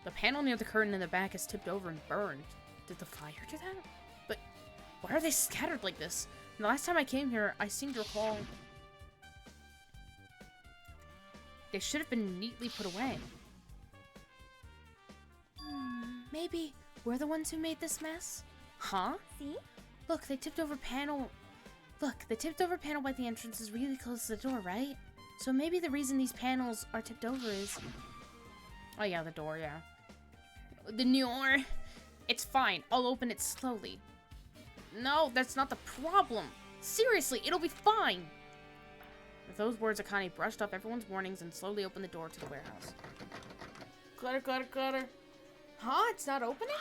The panel near the curtain in the back is tipped over and burned. Did the fire do that? But why are they scattered like this? And the last time I came here, I seem to recall they should have been neatly put away. Maybe we're the ones who made this mess? Huh? See? Look, the tipped over panel by the entrance is really close to the door, right? So maybe the reason these panels are tipped over is... Oh yeah, the door, yeah. The door. It's fine. I'll open it slowly. No, that's not the problem. Seriously, it'll be fine. With those words, Akane brushed off everyone's warnings and slowly opened the door to the warehouse. Clutter. Huh? It's not opening?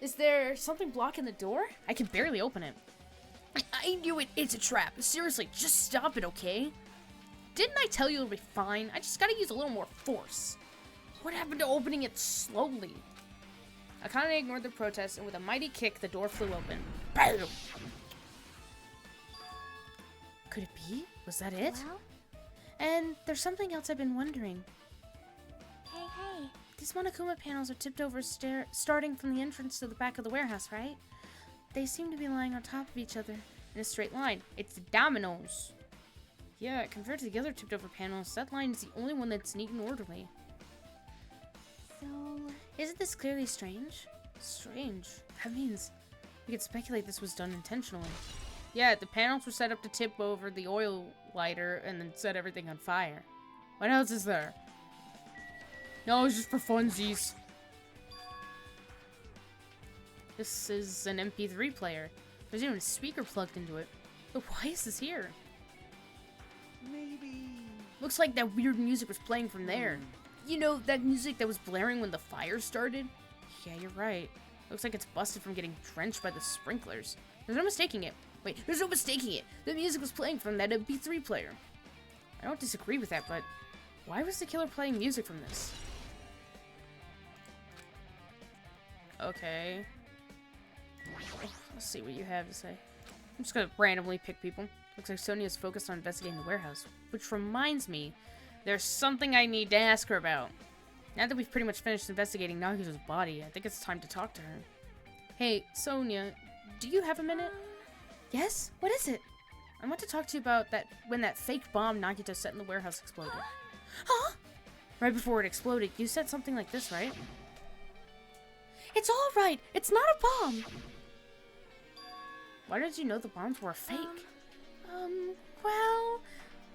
Is there something blocking the door? I can barely open it. I knew it. It's a trap. Seriously, just stop it, okay? Didn't I tell you it'll be fine? I just gotta use a little more force. What happened to opening it slowly? Akane ignored the protest, and with a mighty kick, the door flew open. BAM! Could it be? Was that it? Well? And there's something else I've been wondering. Hey. These Monokuma panels are tipped over starting from the entrance to the back of the warehouse, right? They seem to be lying on top of each other in a straight line. It's dominoes. Yeah, compared to the other tipped over panels, that line is the only one that's neat and orderly. So... Isn't this clearly strange? Strange? That means we could speculate this was done intentionally. Yeah, the panels were set up to tip over the oil lighter and then set everything on fire. What else is there? No, it's just for funsies. This is an MP3 player. There's even a speaker plugged into it. But why is this here? Maybe. Looks like that weird music was playing from there. You know, that music that was blaring when the fire started? Yeah, you're right. Looks like it's busted from getting drenched by the sprinklers. There's no mistaking it. Wait, there's no mistaking it. The music was playing from that MP3 player. I don't disagree with that, but why was the killer playing music from this? Okay. Let's see what you have to say. I'm just gonna randomly pick people. Looks like Sonia's focused on investigating the warehouse. Which reminds me, there's something I need to ask her about. Now that we've pretty much finished investigating Nagito's body, I think it's time to talk to her. Hey, Sonia, do you have a minute? Yes? What is it? I want to talk to you about that when that fake bomb Nagito set in the warehouse exploded. Huh? Right before it exploded, you said something like this, right? It's all right. It's not a bomb. Why did you know the bombs were fake? Well,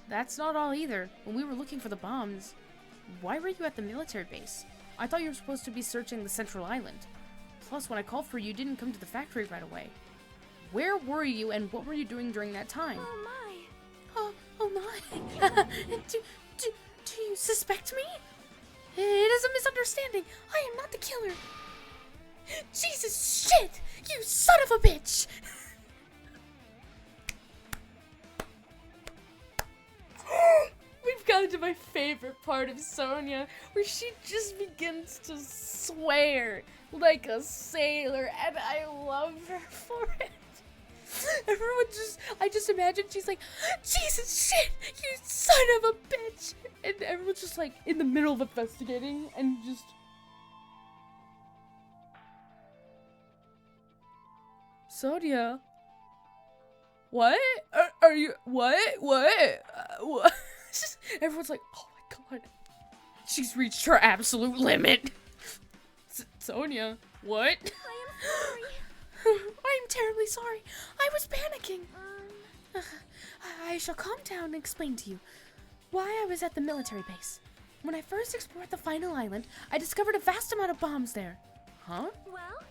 that's not all either. When we were looking for the bombs, why were you at the military base? I thought you were supposed to be searching the central island. Plus, when I called for you, you didn't come to the factory right away. Where were you and what were you doing during that time? Oh my. Oh my. Do you suspect me? It is a misunderstanding. I am not the killer. Jesus shit! You son of a bitch! We've gotten to my favorite part of Sonia, where she just begins to swear like a sailor, and I love her for it. I just imagine she's like, Jesus shit, you son of a bitch! And everyone's just like in the middle of investigating and just... Sonia? What? Are you... What? What? Everyone's like, oh my god. She's reached her absolute limit. Sonia, what? I am sorry. I'm terribly sorry. I was panicking. I shall calm down and explain to you why I was at the military base. When I first explored the final island, I discovered a vast amount of bombs there. Huh? Well,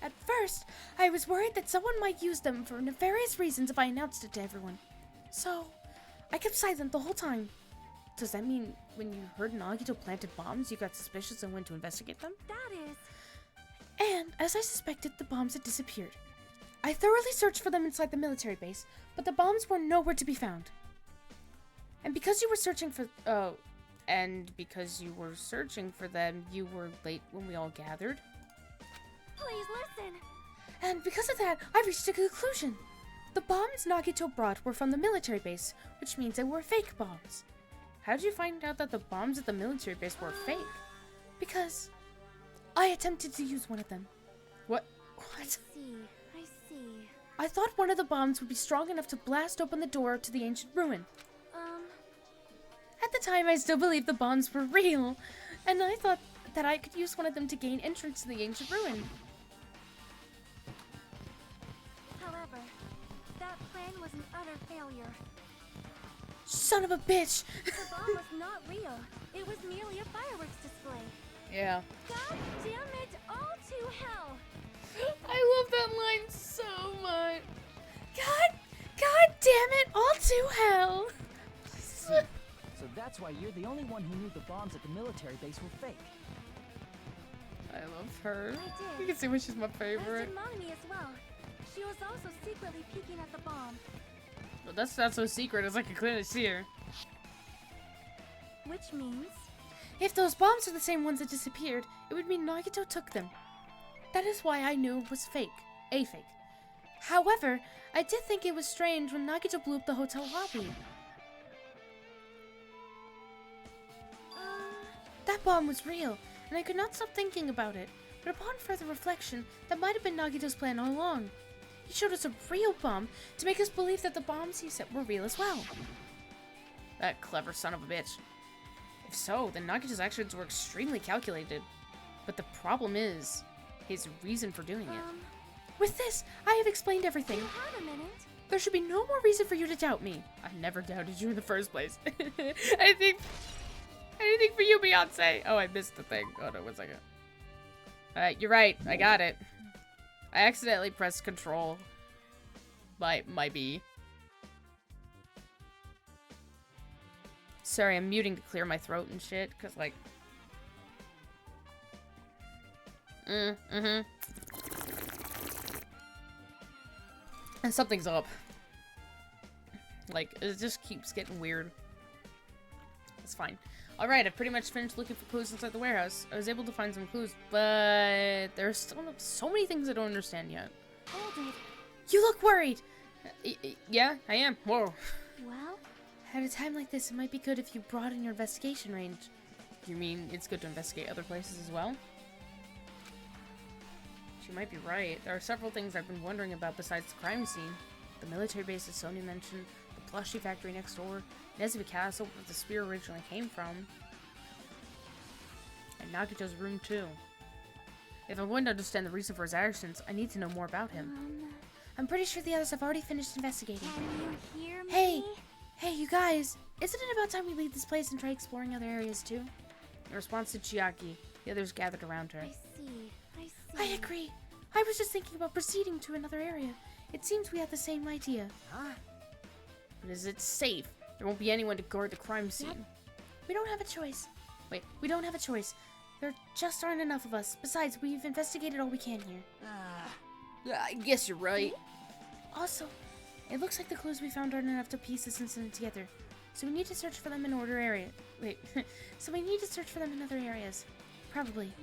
At first, I was worried that someone might use them for nefarious reasons if I announced it to everyone. So, I kept silent the whole time. Does that mean when you heard Nagito planted bombs, you got suspicious and went to investigate them? that is. And, as I suspected, the bombs had disappeared. I thoroughly searched for them inside the military base, but the bombs were nowhere to be found. And because you were searching for... because you were searching for them, you were late when we all gathered. Please listen. And because of that, I reached a conclusion. The bombs Nagito brought were from the military base, which means they were fake bombs. How did you find out that the bombs at the military base were fake? Because I attempted to use one of them. What? I see. I thought one of the bombs would be strong enough to blast open the door to the ancient ruin. At the time, I still believed the bombs were real, and I thought that I could use one of them to gain entrance to the ancient ruin. However, that plan was an utter failure. Son of a bitch! The bomb was not real. It was merely a fireworks display. Yeah. God damn it, all to hell! I love that line so much. God damn it, all to hell. So that's why you're the only one who knew the bombs at the military base were fake. I love her. I did. You can see why she's my As favorite. did Monomi as well. She was also secretly peeking at the bomb. Well, that's not so secret, as I can clearly see her. Which means... If those bombs are the same ones that disappeared, it would mean Nagito took them. That is why I knew it was fake. A fake. However, I did think it was strange when Nagito blew up the hotel lobby. That bomb was real, and I could not stop thinking about it. But upon further reflection, that might have been Nagito's plan all along. He showed us a real bomb to make us believe that the bombs he set were real as well. That clever son of a bitch. If so, then Nagito's actions were extremely calculated. But the problem is his reason for doing it. With this, I have explained everything. You have a minute. There should be no more reason for you to doubt me. I never doubted you in the first place. Anything for you, Beyonce. Oh, I missed the thing. Oh, no, 1 second. You're right. I got it. I accidentally pressed control by my B. Sorry, I'm muting to clear my throat and shit, because, like... And something's up. Like, it just keeps getting weird. It's fine. Alright, I've pretty much finished looking for clues inside the warehouse. I was able to find some clues, but there's still so many things I don't understand yet. Hold it. You look worried! Yeah, I am. Whoa. Well, At a time like this, it might be good if you broaden your investigation range. You mean it's good to investigate other places as well? She might be right. There are several things I've been wondering about besides the crime scene. The military base that Sonia mentioned, the plushie factory next door, Nezubi Castle where the spear originally came from, and Nagito's room too. If I'm going to understand the reason for his actions, I need to know more about him. I'm pretty sure the others have already finished investigating. can you hear me? Hey, you guys! Isn't it about time we leave this place and try exploring other areas too? In response to Chiaki, the others gathered around her. I see. I agree. I was just thinking about proceeding to another area. It seems we had the same idea. Huh? But is it safe? There won't be anyone to guard the crime scene. We don't have a choice. Wait, we don't have a choice. There just aren't enough of us. Besides, we've investigated all we can here. I guess you're right. Also, it looks like the clues we found aren't enough to piece this incident together. So we need to search for them in other areas. So we need to search for them in other areas. Probably.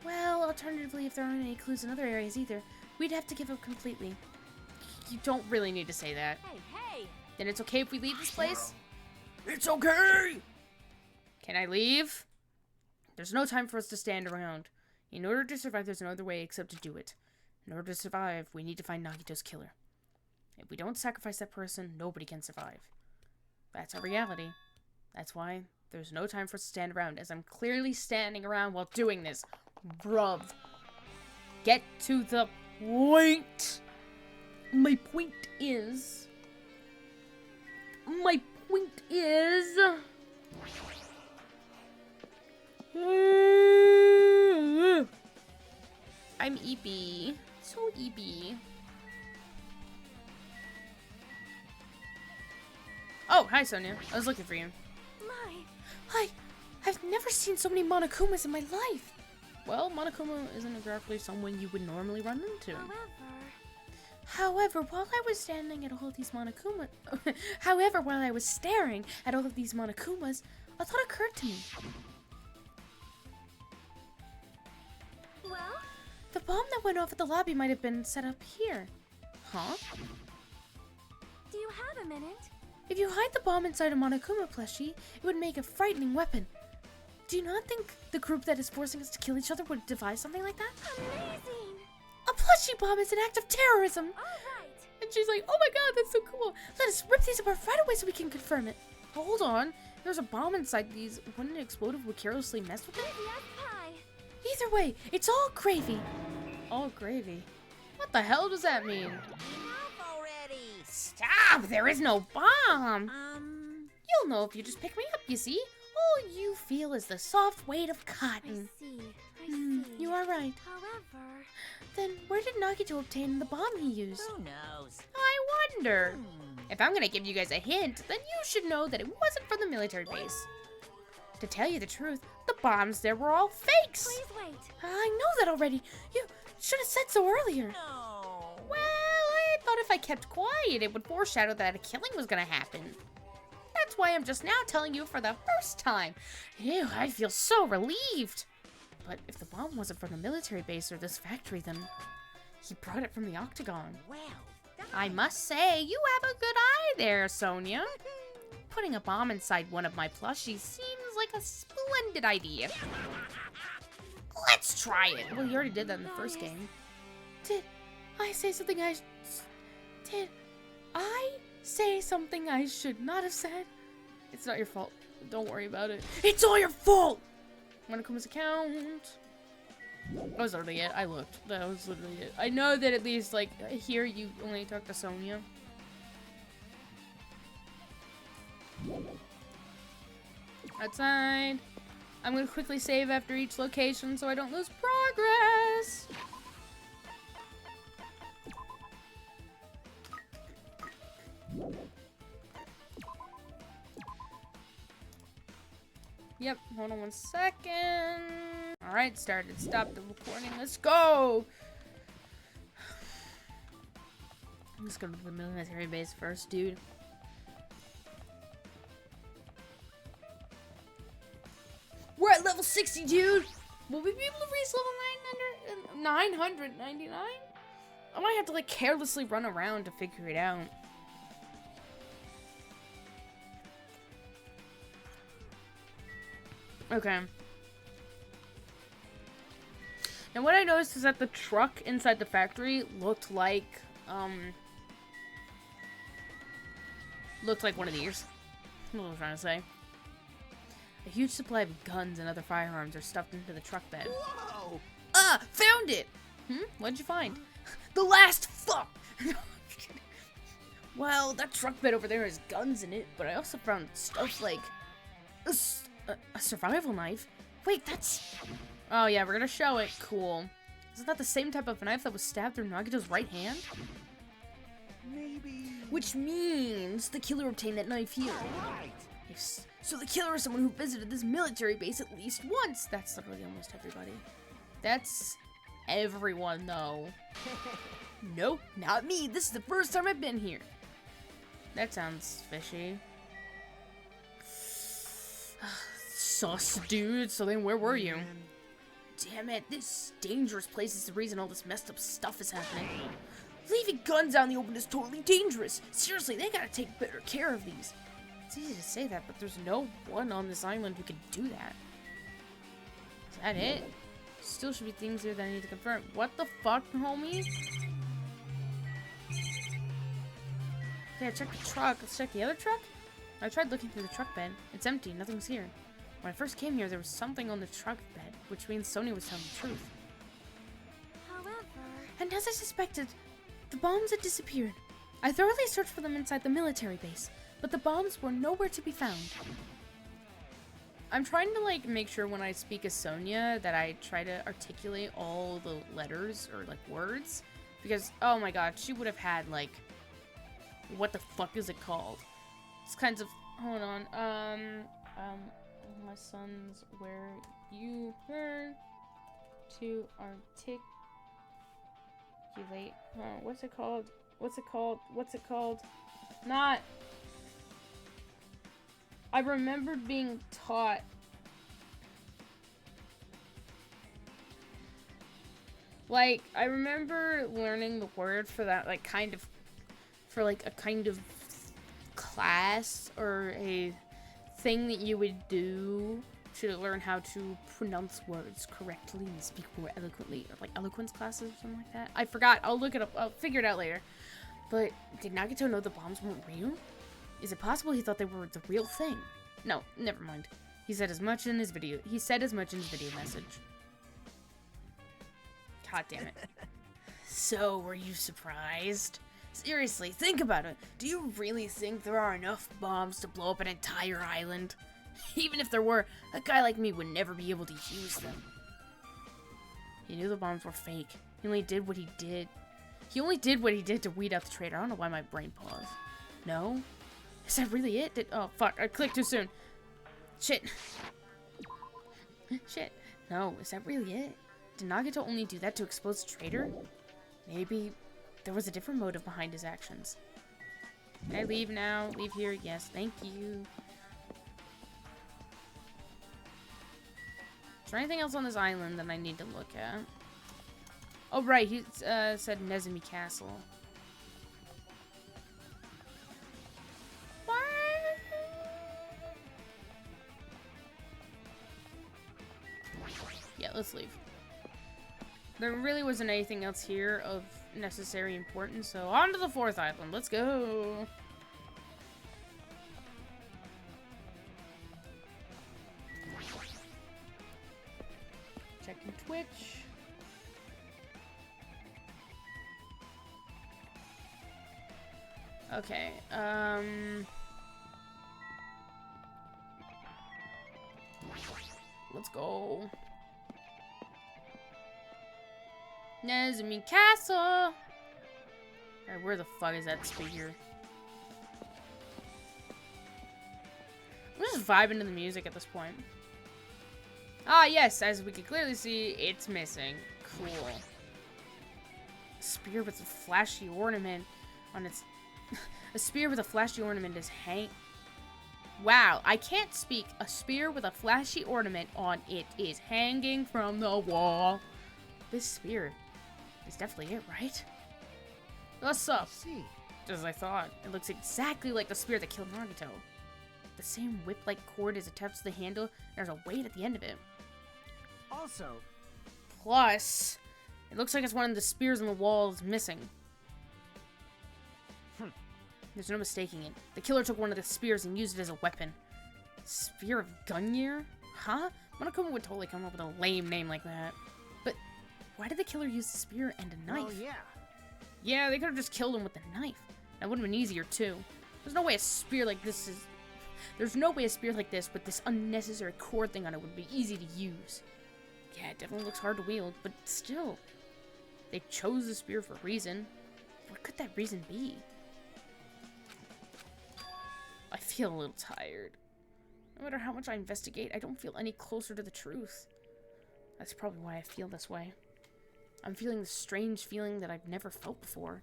Well, alternatively, if there aren't any clues in other areas either, we'd have to give up completely. You don't really need to say that. Hey! Then it's okay if we leave this place? It's okay! Can I leave? There's no time for us to stand around. In order to survive, there's no other way except to do it. In order to survive, we need to find Nagito's killer. If we don't sacrifice that person, nobody can survive. That's our reality. That's why there's no time for us to stand around, as I'm clearly standing around while doing this. Bruv. Get to the point. My point is... I'm eepy. So eepy. Oh, hi, Sonia. I was looking for you. My, I've never seen so many Monokumas in my life. Well, Monokuma isn't exactly someone you would normally run into. However, while I was standing at all of these Monokuma, while I was staring at all of these Monokumas, a thought occurred to me. well, The bomb that went off at the lobby might have been set up here. Huh? do you have a minute? If you hide the bomb inside a Monokuma plushie, it would make a frightening weapon. Do you not think the group that is forcing us to kill each other would devise something like that? Amazing! A plushie bomb is an act of terrorism! Alright! And she's like, oh my god, that's so cool. Let us rip these apart right away so we can confirm it. Hold on. There's a bomb inside these. Wouldn't it explode if we carelessly messed with it? Yes, pie! Either way, it's all gravy. All gravy? What the hell does that mean? Enough already. Stop! There is no bomb! You'll know if you just pick me up, you see? All you feel is the soft weight of I cotton. see. I see. You are right. However, Then where did Nagito obtain the bomb he used? Who knows? I wonder. If I'm gonna give you guys a hint, then you should know that it wasn't from the military base. To tell you the truth, the bombs there were all fakes. please wait. I know that already. You should have said so earlier. No. Well, I thought if I kept quiet, it would foreshadow that a killing was gonna happen. That's why I'm just now telling you for the first time. Ew, I feel so relieved. But if the bomb wasn't from the military base or this factory, then he brought it from the Octagon. Well, I must say, you have a good eye there, Sonia. Putting a bomb inside one of my plushies seems like a splendid idea. Let's try it. Well, you already did that in the first game. Did I say something I should not have said? It's not your fault. Don't worry about it. It's all your fault! Monokuma's account. That was literally it. I looked. That was literally it. I know that at least, like, here you only talk to Sonia. Outside. I'm gonna quickly save after each location so I don't lose progress. Yep, hold on 1 second. Alright, started. Stop the recording. Let's go! Let's go to the military base first, dude. We're at level 60, dude! Will we be able to reach level 999? I might have to, like, carelessly run around to figure it out. Okay. And what I noticed is that the truck inside the factory looked like one of these. What was I trying to say? A huge supply of guns and other firearms are stuffed into the truck bed. whoa. Ah! Found it! What'd you find? The last fuck! Well, that truck bed over there has guns in it, but I also found stuff like a survival knife. Wait, that's... Oh yeah, we're gonna show it. Cool. Isn't that the same type of knife that was stabbed through Nagito's right hand? Maybe. Which means the killer obtained that knife here. Right. Yes. So the killer is someone who visited this military base at least once. That's literally almost everybody. That's everyone, though. Nope, not me. This is the first time I've been here. That sounds fishy. Sus, dude. So then where were you? Damn it, this dangerous place is the reason all this messed up stuff is happening. Leaving guns out in the open is totally dangerous. Seriously, they gotta take better care of these. It's easy to say that, but there's no one on this island who can do that. Is that it? Still should be things here that I need to confirm. What the fuck, homie? Yeah, check the truck. Let's check the other truck. I tried looking through the truck bed. It's empty. Nothing's here. When I first came here, there was something on the truck bed, which means Sonia was telling the truth. However, And as I suspected, the bombs had disappeared. I thoroughly searched for them inside the military base, but the bombs were nowhere to be found. I'm trying to, like, make sure when I speak as Sonia that I try to articulate all the letters or, like, words. Because, oh my god, she would have had, like, what the fuck is it called? It's kinds of, hold on, my sons, where you learn to articulate, what's it called? Not, I remembered being taught like, I remember learning the word for that, like, kind of, for, like, a kind of class or a thing that you would do to learn how to pronounce words correctly and speak more eloquently, or, like, eloquence classes or something like that. I forgot. I'll look it up. I'll figure it out later. But did Nagito know the bombs weren't real? Is it possible he thought they were the real thing? No, never mind. He said as much in his video. He said as much in his video message. God damn it. So, were you surprised? Seriously, think about it. Do you really think there are enough bombs to blow up an entire island? Even if there were, a guy like me would never be able to use them. He knew the bombs were fake. He only did what he did. He only did what he did to weed out the traitor. I don't know why my brain paused. No? Is that really it? Oh, fuck. I clicked too soon. Shit. Shit. No, is that really it? Did Nagito only do that to expose the traitor? Maybe there was a different motive behind his actions. Can I leave now? Leave here? Yes, thank you. Is there anything else on this island that I need to look at? Oh, right. He said Nezumi Castle. What? Yeah, let's leave. There really wasn't anything else here of necessary importance, so on to the 4th island. Let's go. Checking Twitch. Okay, let's go. Nezumi Castle! Alright, where the fuck is that speaker? I'm just vibing to the music at this point. Ah, yes, as we can clearly see, it's missing. Cool. Spear with a flashy ornament on its... A spear with a flashy ornament is Wow, I can't speak. A spear with a flashy ornament on it is hanging from the wall. This spear is definitely it, right? What's up? See. Just as I thought. It looks exactly like the spear that killed Nagito. The same whip-like cord is attached to the handle. There's a weight at the end of it. Also, Plus, it looks like it's one of the spears on the wall is missing. There's no mistaking it. The killer took one of the spears and used it as a weapon. Spear of Gunyear? Huh? Monomi would totally come up with a lame name like that. But why did the killer use a spear and a knife? well, yeah. Yeah, they could have just killed him with a knife. That would have been easier too. There's no way a spear like this is... There's no way a spear like this with this unnecessary cord thing on it would be easy to use. Yeah, it definitely looks hard to wield, but still. They chose the spear for a reason. What could that reason be? I feel a little tired. No matter how much I investigate, I don't feel any closer to the truth. That's probably why I feel this way. I'm feeling this strange feeling that I've never felt before.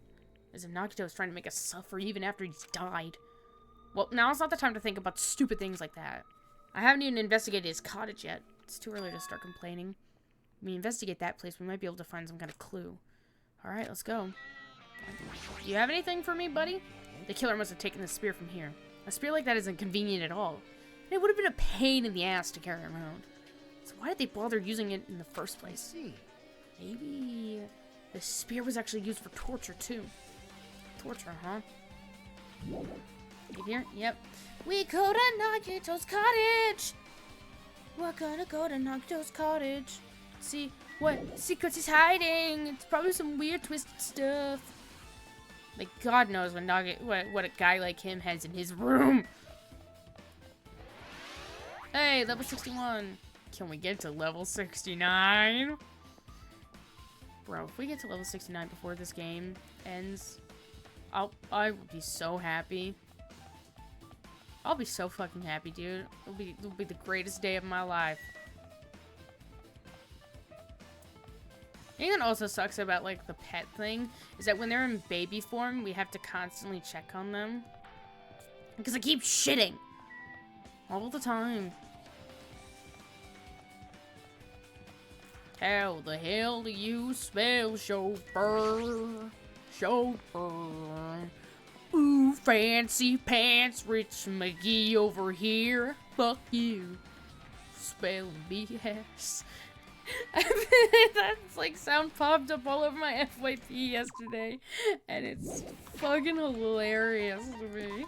As if Nagito is trying to make us suffer even after he's died. Well, now's not the time to think about stupid things like that. I haven't even investigated his cottage yet. It's too early to start complaining. When we investigate that place, we might be able to find some kind of clue. Alright, let's go. Do you have anything for me, buddy? The killer must have taken the spear from here. A spear like that isn't convenient at all. And it would have been a pain in the ass to carry around. So why did they bother using it in the first place? See. Maybe the spear was actually used for torture, too. Torture, huh? You here? Yep. We go to Nagito's cottage! We're gonna go to Nagito's cottage. See what secrets he's hiding. It's probably some weird twisted stuff. Like, God knows what a guy like him has in his room. Hey, level 61. Can we get to level 69? Bro, if we get to level 69 before this game ends, I will be so happy. I'll be so fucking happy, dude. It'll be the greatest day of my life. The thing that also sucks about, like, the pet thing is that when they're in baby form, we have to constantly check on them. Because I keep shitting. All the time. How the hell do you spell chauffeur? Chauffeur. Ooh, fancy pants, Rich McGee over here. Fuck you. Spell BS. That's like sound popped up all over my FYP yesterday, and it's fucking hilarious to me.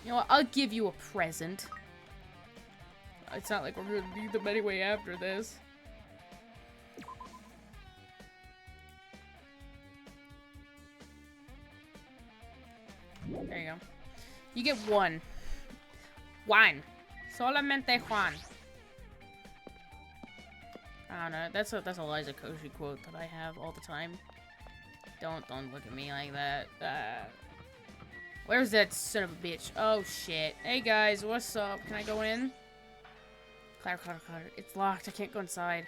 You know what? I'll give you a present. It's not like we're gonna need them anyway after this. There you go. You get one. Juan. Solamente Juan. I don't know. That's a Liza Koshy quote that I have all the time. Don't look at me like that. Where's that son of a bitch? Oh shit. Hey guys, what's up? Can I go in? Clatter. It's locked. I can't go inside.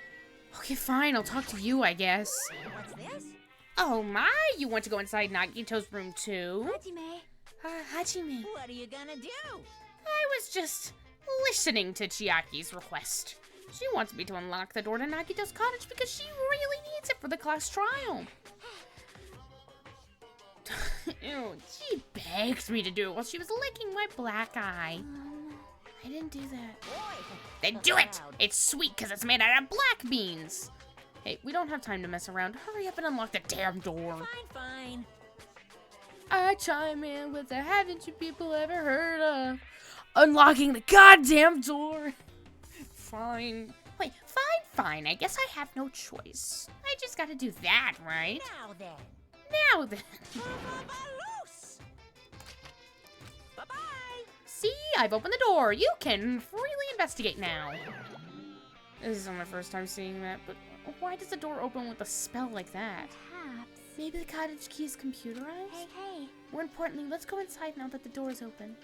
Okay, fine. I'll talk to you, I guess. What's this? Oh my! You want to go inside Nagito's room too? Hajime. Hajime. What are you gonna do? I was just listening to Chiaki's request. She wants me to unlock the door to Nagito's cottage because she really needs it for the class trial. Ew, she begged me to do it while she was licking my black eye. I didn't do that. Boy, Then do it! It's sweet because it's made out of black beans. Hey, we don't have time to mess around. Hurry up and unlock the damn door. Fine. I chime in with the haven't you people ever heard of unlocking the goddamn door. Fine. Wait, fine. I guess I have no choice. I just gotta do that, right? Now then. Loose. Bye-bye. See, I've opened the door. You can freely investigate now. This is not my first time seeing that, but why does the door open with a spell like that? Perhaps. Maybe the cottage key is computerized? Hey. More importantly, let's go inside now that the door is open.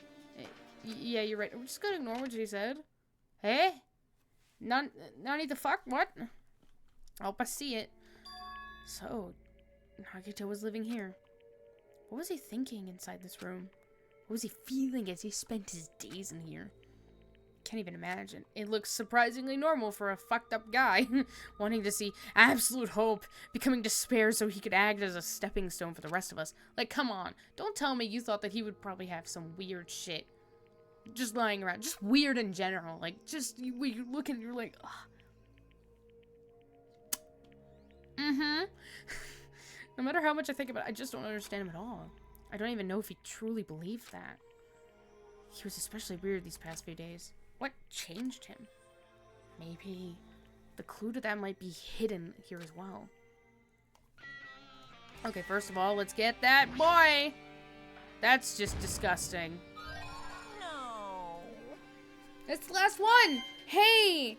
Yeah, you're right. We're just gonna ignore what she said. Hey? Nani the fuck? What? I hope I see it. So, Nagito was living here. What was he thinking inside this room? What was he feeling as he spent his days in here? Can't even imagine. It looks surprisingly normal for a fucked up guy wanting to see absolute hope, becoming despair so he could act as a stepping stone for the rest of us. Like, come on. Don't tell me you thought that he would probably have some weird shit just lying around. Just weird in general. Like, just, you look and you're like, ugh. No matter how much I think about it, I just don't understand him at all. I don't even know if he truly believed that. He was especially weird these past few days. What changed him? Maybe the clue to that might be hidden here as well. Okay, first of all, let's get that boy! That's just disgusting. No. It's the last one! Hey!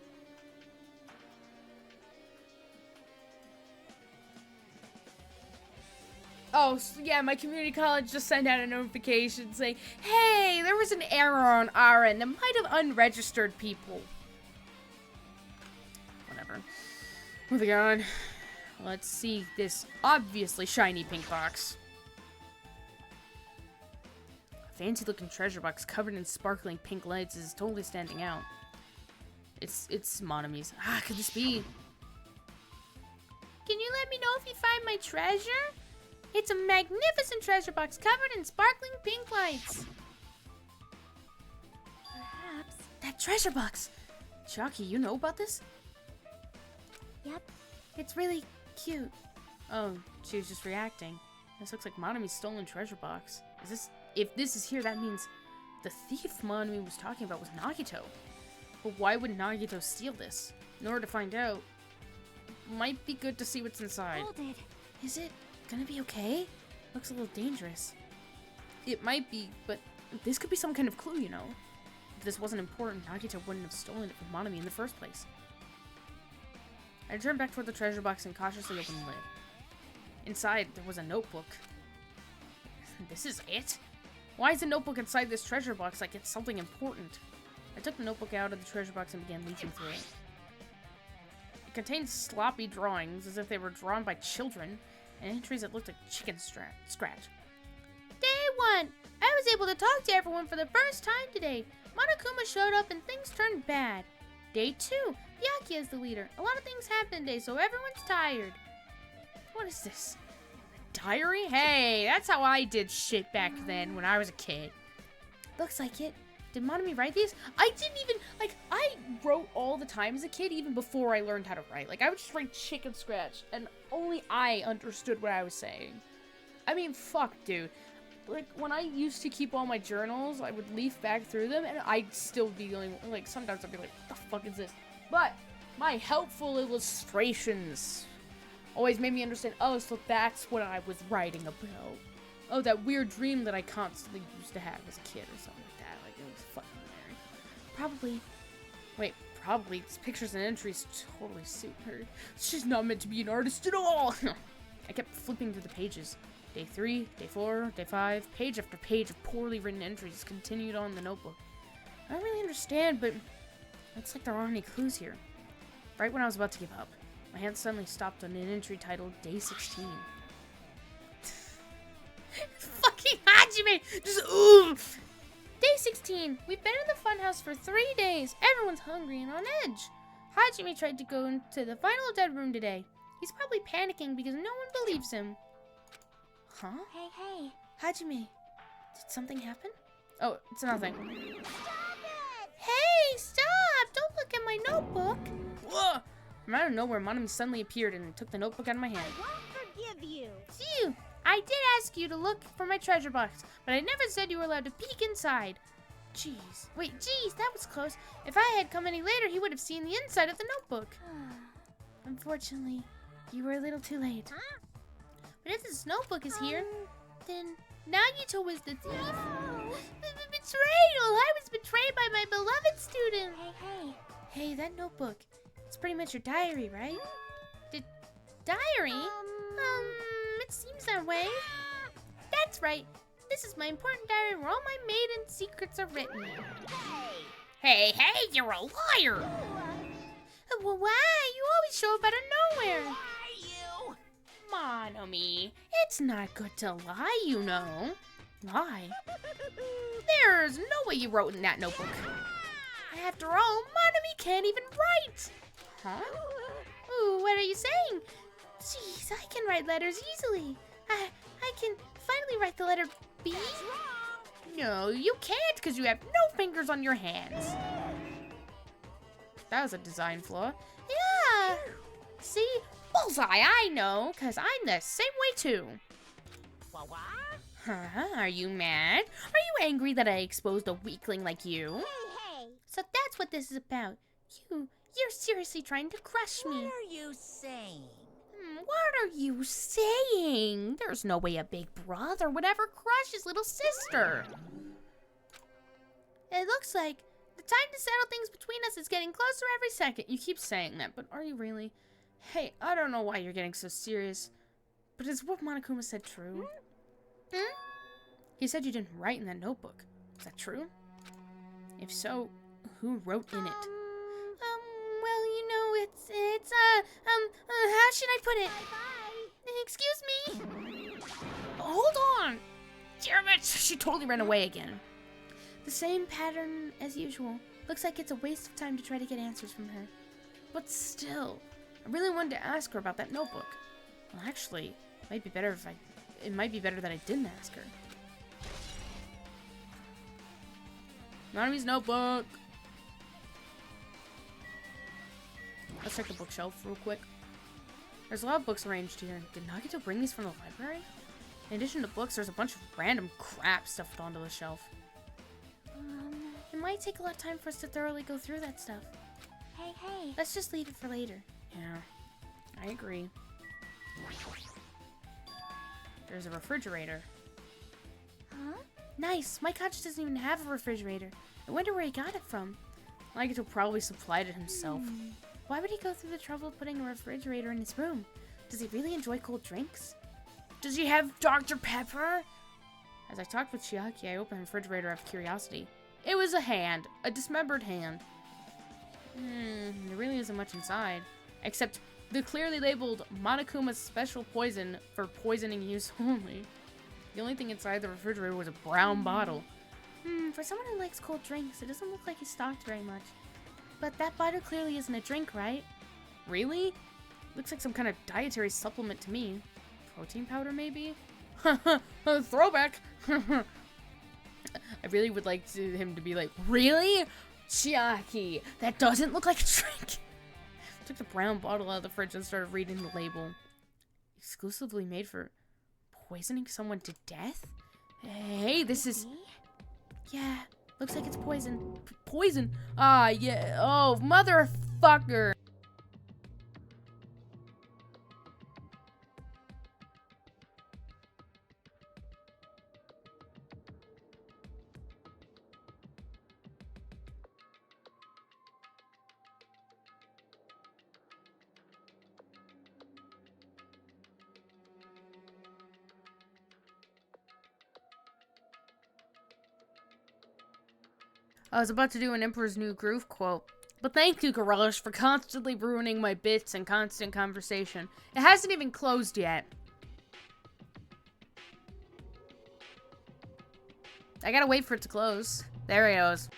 Oh, so yeah, my community college just sent out a notification saying, hey, there was an error on our end that might have unregistered people. Whatever. Moving on. Let's see this obviously shiny pink box. A fancy looking treasure box covered in sparkling pink lights is totally standing out. It's Monomi's. Ah, could this be? Can you let me know if you find my treasure? It's a magnificent treasure box covered in sparkling pink lights. Perhaps. That treasure box! Chucky, you know about this? Yep. It's really cute. Oh, she was just reacting. This looks like Monomi's stolen treasure box. If this is here, that means the thief Monomi was talking about was Nagito. But why would Nagito steal this? In order to find out, might be good to see what's inside. Hold it. Is it gonna be okay? Looks a little dangerous. it might be, but this could be some kind of clue, you know. If this wasn't important, Nagito wouldn't have stolen it from Monomi in the first place. I turned back toward the treasure box and cautiously opened the lid. Inside, there was a notebook. This is it? Why is a notebook inside this treasure box like it's something important? I took the notebook out of the treasure box and began leafing through it. It contained sloppy drawings, as if they were drawn by children, and entries that looked like chicken scratch. Day 1! I was able to talk to everyone for the first time today. Monokuma showed up and things turned bad. Day 2, Byakuya is the leader. A lot of things happened today, so everyone's tired. What is this? A diary? Hey, that's how I did shit back then when I was a kid. Looks like it. Did Monomi write these? I didn't even, like, I wrote all the time as a kid, even before I learned how to write. Like, I would just write chicken scratch, and only I understood what I was saying. I mean, fuck, dude. Like, when I used to keep all my journals, I would leaf back through them, and I'd still be going, like, sometimes I'd be like, what the fuck is this? But my helpful illustrations always made me understand, oh, so that's what I was writing about. Oh, that weird dream that I constantly used to have as a kid or something like that. Like, it was fucking weird. Probably, these pictures and entries totally suit her. She's not meant to be an artist at all! I kept flipping through the pages. Day 3, day 4, day 5, page after page of poorly written entries continued on the notebook. I don't really understand, but it's like there aren't any clues here. Right when I was about to give up, my hand suddenly stopped on an entry titled Day 16. Fucking Hajime! Just oof! Day 16. We've been in the funhouse for 3 days. Everyone's hungry and on edge. Hajime tried to go into the final dead room today. He's probably panicking because no one believes him. Huh? Hey. Hajime, did something happen? Oh, it's nothing. Stop it! Hey, stop! Don't look at my notebook. Whoa! From out of nowhere, Monomi suddenly appeared and took the notebook out of my hand. I won't forgive you. Phew! I did ask you to look for my treasure box, but I never said you were allowed to peek inside. Jeez, that was close. If I had come any later, he would have seen the inside of the notebook. Unfortunately, you were a little too late. Huh? But if this notebook is here, then Nagito was the thief. No. Betrayal! I was betrayed by my beloved student. Hey. Hey, that notebook. It's pretty much your diary, right? Diary? It seems that way. That's right. This is my important diary where all my maiden secrets are written. Hey, you're a liar! Well, why? You always show up out of nowhere. Why you? Monomi, it's not good to lie, you know. Lie? There's no way you wrote in that notebook. After all, Monomi can't even write. Huh? Ooh, what are you saying? Jeez, I can write letters easily. I can finally write the letter B. No, you can't because you have no fingers on your hands. That was a design flaw. Yeah. See? Bullseye, I know, because I'm the same way too. What? Huh? Are you mad? Are you angry that I exposed a weakling like you? Hey. So that's what this is about. You're seriously trying to crush me. What are you saying? What are you saying? There's no way a big brother would ever crush his little sister. It looks like the time to settle things between us is getting closer every second. You keep saying that, but are you really? Hey, I don't know why you're getting so serious, but is what Monokuma said true? He said you didn't write in that notebook. Is that true? If so, who wrote in it? Well, you know, it's how should I put it? Bye. Excuse me? Hold on! Damn it! She totally ran away again. The same pattern as usual. Looks like it's a waste of time to try to get answers from her. But still, I really wanted to ask her about that notebook. Well, actually, it might be better that I didn't ask her. Monomi's notebook! Let's check the bookshelf real quick. There's a lot of books arranged here. Did Nagito bring these from the library? In addition to books, there's a bunch of random crap stuffed onto the shelf. It might take a lot of time for us to thoroughly go through that stuff. Hey. Let's just leave it for later. Yeah, I agree. There's a refrigerator. Huh? Nice. My couch doesn't even have a refrigerator. I wonder where he got it from. Nagito probably supplied it himself. Why would he go through the trouble of putting a refrigerator in his room? Does he really enjoy cold drinks? Does he have Dr. Pepper? As I talked with Chiaki, I opened the refrigerator out of curiosity. It was a hand. A dismembered hand. There really isn't much inside. Except the clearly labeled Monokuma's special poison for poisoning use only. The only thing inside the refrigerator was a brown bottle. For someone who likes cold drinks, it doesn't look like he's stocked very much. But that bottle clearly isn't a drink, right? Really? Looks like some kind of dietary supplement to me. Protein powder, maybe? Throwback! I really would like him to be like, really? Chiaki, that doesn't look like a drink. Took the brown bottle out of the fridge and started reading the label. Exclusively made for poisoning someone to death? Hey, this is... Yeah, looks like it's poison. Poison? Ah, yeah. Oh, motherfucker. I was about to do an Emperor's New Groove quote. But thank you, Garage, for constantly ruining my bits and constant conversation. It hasn't even closed yet. I gotta wait for it to close. There it goes.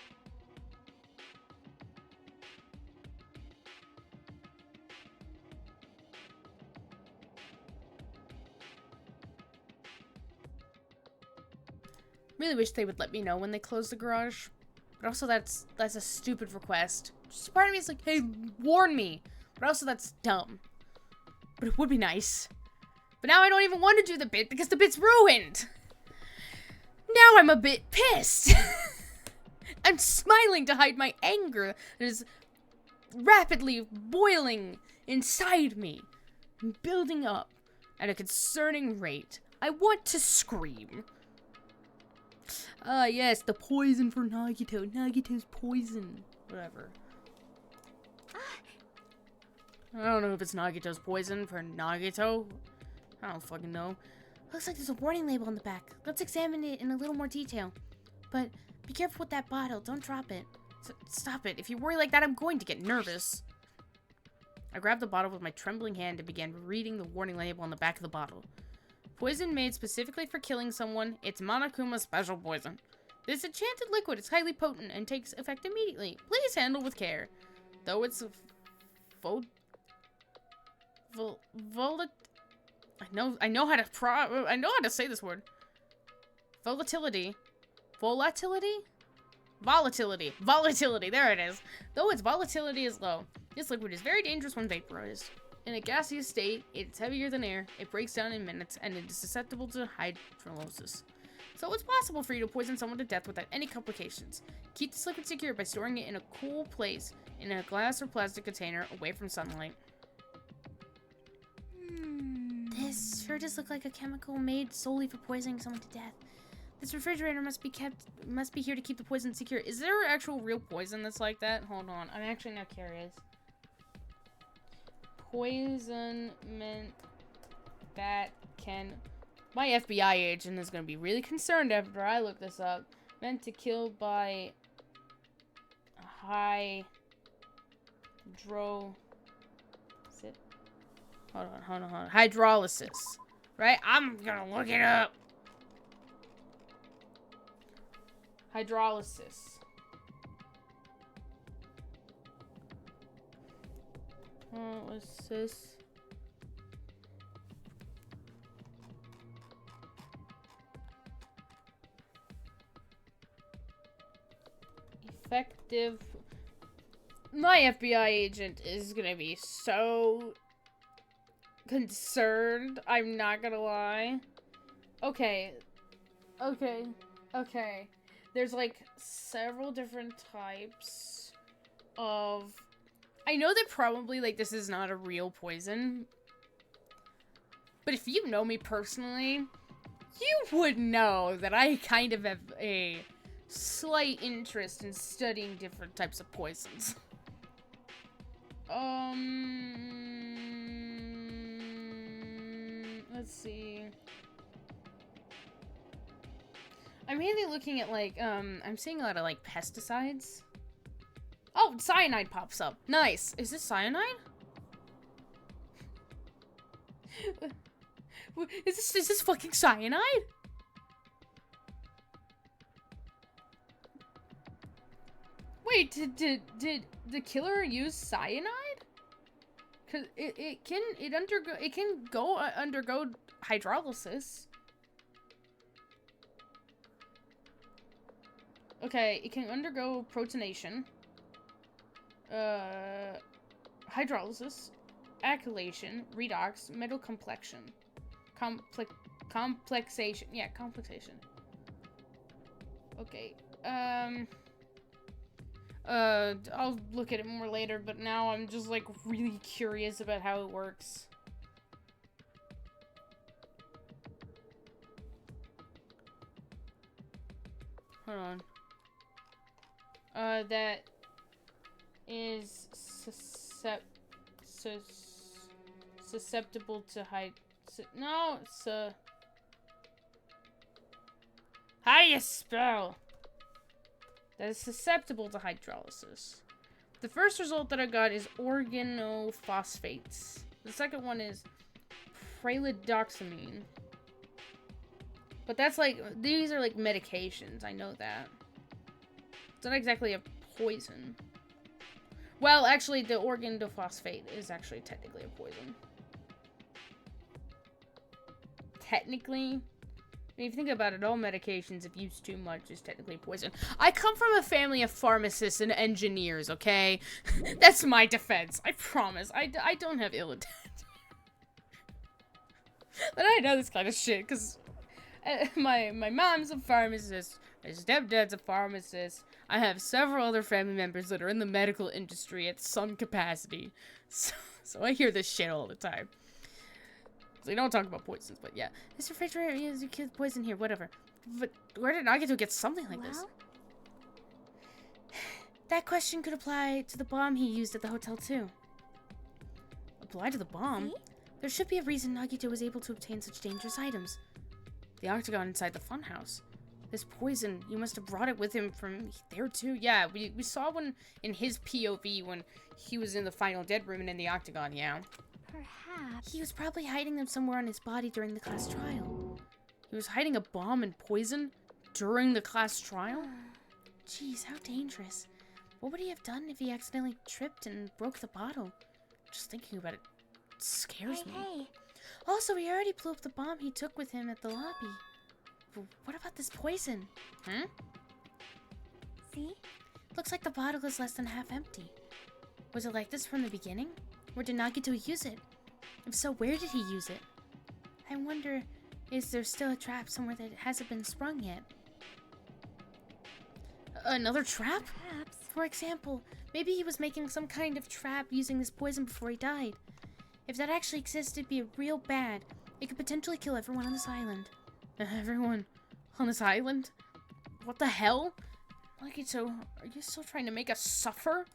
Really wish they would let me know when they close the garage. But also that's a stupid request. Just part of me is like, hey, warn me. But also that's dumb. But it would be nice. But now I don't even want to do the bit because the bit's ruined. Now I'm a bit pissed. I'm smiling to hide my anger that is rapidly boiling inside me and building up at a concerning rate. I want to scream. Ah, yes, the poison for Nagito. Nagito's poison. Whatever. I don't know if it's Nagito's poison for Nagito. I don't fucking know. Looks like there's a warning label on the back. Let's examine it in a little more detail. But be careful with that bottle. Don't drop it. Stop it. If you worry like that, I'm going to get nervous. I grabbed the bottle with my trembling hand and began reading the warning label on the back of the bottle. Poison made specifically for killing someone. It's Monokuma's special poison. This enchanted liquid is highly potent and takes effect immediately. Please handle with care. Though it's I know how to say this word. Volatility. Volatility. There it is. Though its volatility is low, this liquid is very dangerous when vaporized. In a gaseous state, it's heavier than air, it breaks down in minutes, and it is susceptible to hydrolysis. So it's possible for you to poison someone to death without any complications. Keep this liquid secure by storing it in a cool place, in a glass or plastic container, away from sunlight. This sure does look like a chemical made solely for poisoning someone to death. This refrigerator must be here to keep the poison secure. Is there actual real poison that's like that? Hold on, I'm actually now curious. Poison meant that can... My FBI agent is going to be really concerned after I look this up. Meant to kill by hydro... Hold on. Hydrolysis. Right? I'm going to look it up. Hydrolysis. What's this? Effective. My FBI agent is gonna be so concerned. I'm not gonna lie. Okay. There's like several different types of... I know that probably, like, this is not a real poison. But if you know me personally, You would know that I kind of have a slight interest in studying different types of poisons. Let's see. I'm mainly looking at, like, I'm seeing a lot of, like, pesticides. Oh, cyanide pops up. Nice. Is this cyanide? Is this fucking cyanide? Wait, did the killer use cyanide? Cause it can undergo hydrolysis. Okay, it can undergo protonation, hydrolysis, acylation, redox, metal complexion, complexation. Yeah, complexation. Okay. I'll look at it more later, but now I'm just, like, really curious about how it works. Hold on. That is susceptible to how do you spell? That is susceptible to hydrolysis. The first result that I got is organophosphates. The second one is pralidoxamine. But that's like, these are like medications, I know that. It's not exactly a poison. Well, actually, the organophosphate is actually technically a poison. Technically. I mean, if you think about it, all medications, if used too much, is technically poison. I come from a family of pharmacists and engineers, okay? That's my defense. I promise. I don't have ill intent. But I know this kind of shit, because my mom's a pharmacist. My stepdad's a pharmacist. I have several other family members that are in the medical industry at some capacity. So I hear this shit all the time. So they don't talk about poisons, but yeah. This refrigerator is poison here, whatever. But where did Nagito get something like this? That question could apply to the bomb he used at the hotel, too. Apply to the bomb? See? There should be a reason Nagito was able to obtain such dangerous items. The octagon inside the funhouse. This poison, you must have brought it with him from there, too. Yeah, we saw one in his POV when he was in the final dead room and in the octagon, yeah. Perhaps. He was probably hiding them somewhere on his body during the class trial. He was hiding a bomb and poison during the class trial? Jeez, how dangerous. What would he have done if he accidentally tripped and broke the bottle? Just thinking about it scares me. Hey. Also, he already blew up the bomb he took with him at the lobby. But what about this poison? Hmm? See? Looks like the bottle is less than half empty. Was it like this from the beginning? Or did Nagito use it? If so, where did he use it? I wonder, is there still a trap somewhere that hasn't been sprung yet? Another trap? Perhaps. For example, maybe he was making some kind of trap using this poison before he died. If that actually exists, it'd be real bad. It could potentially kill everyone on this island. Everyone on this island? What the hell? Nagito, are you still trying to make us suffer?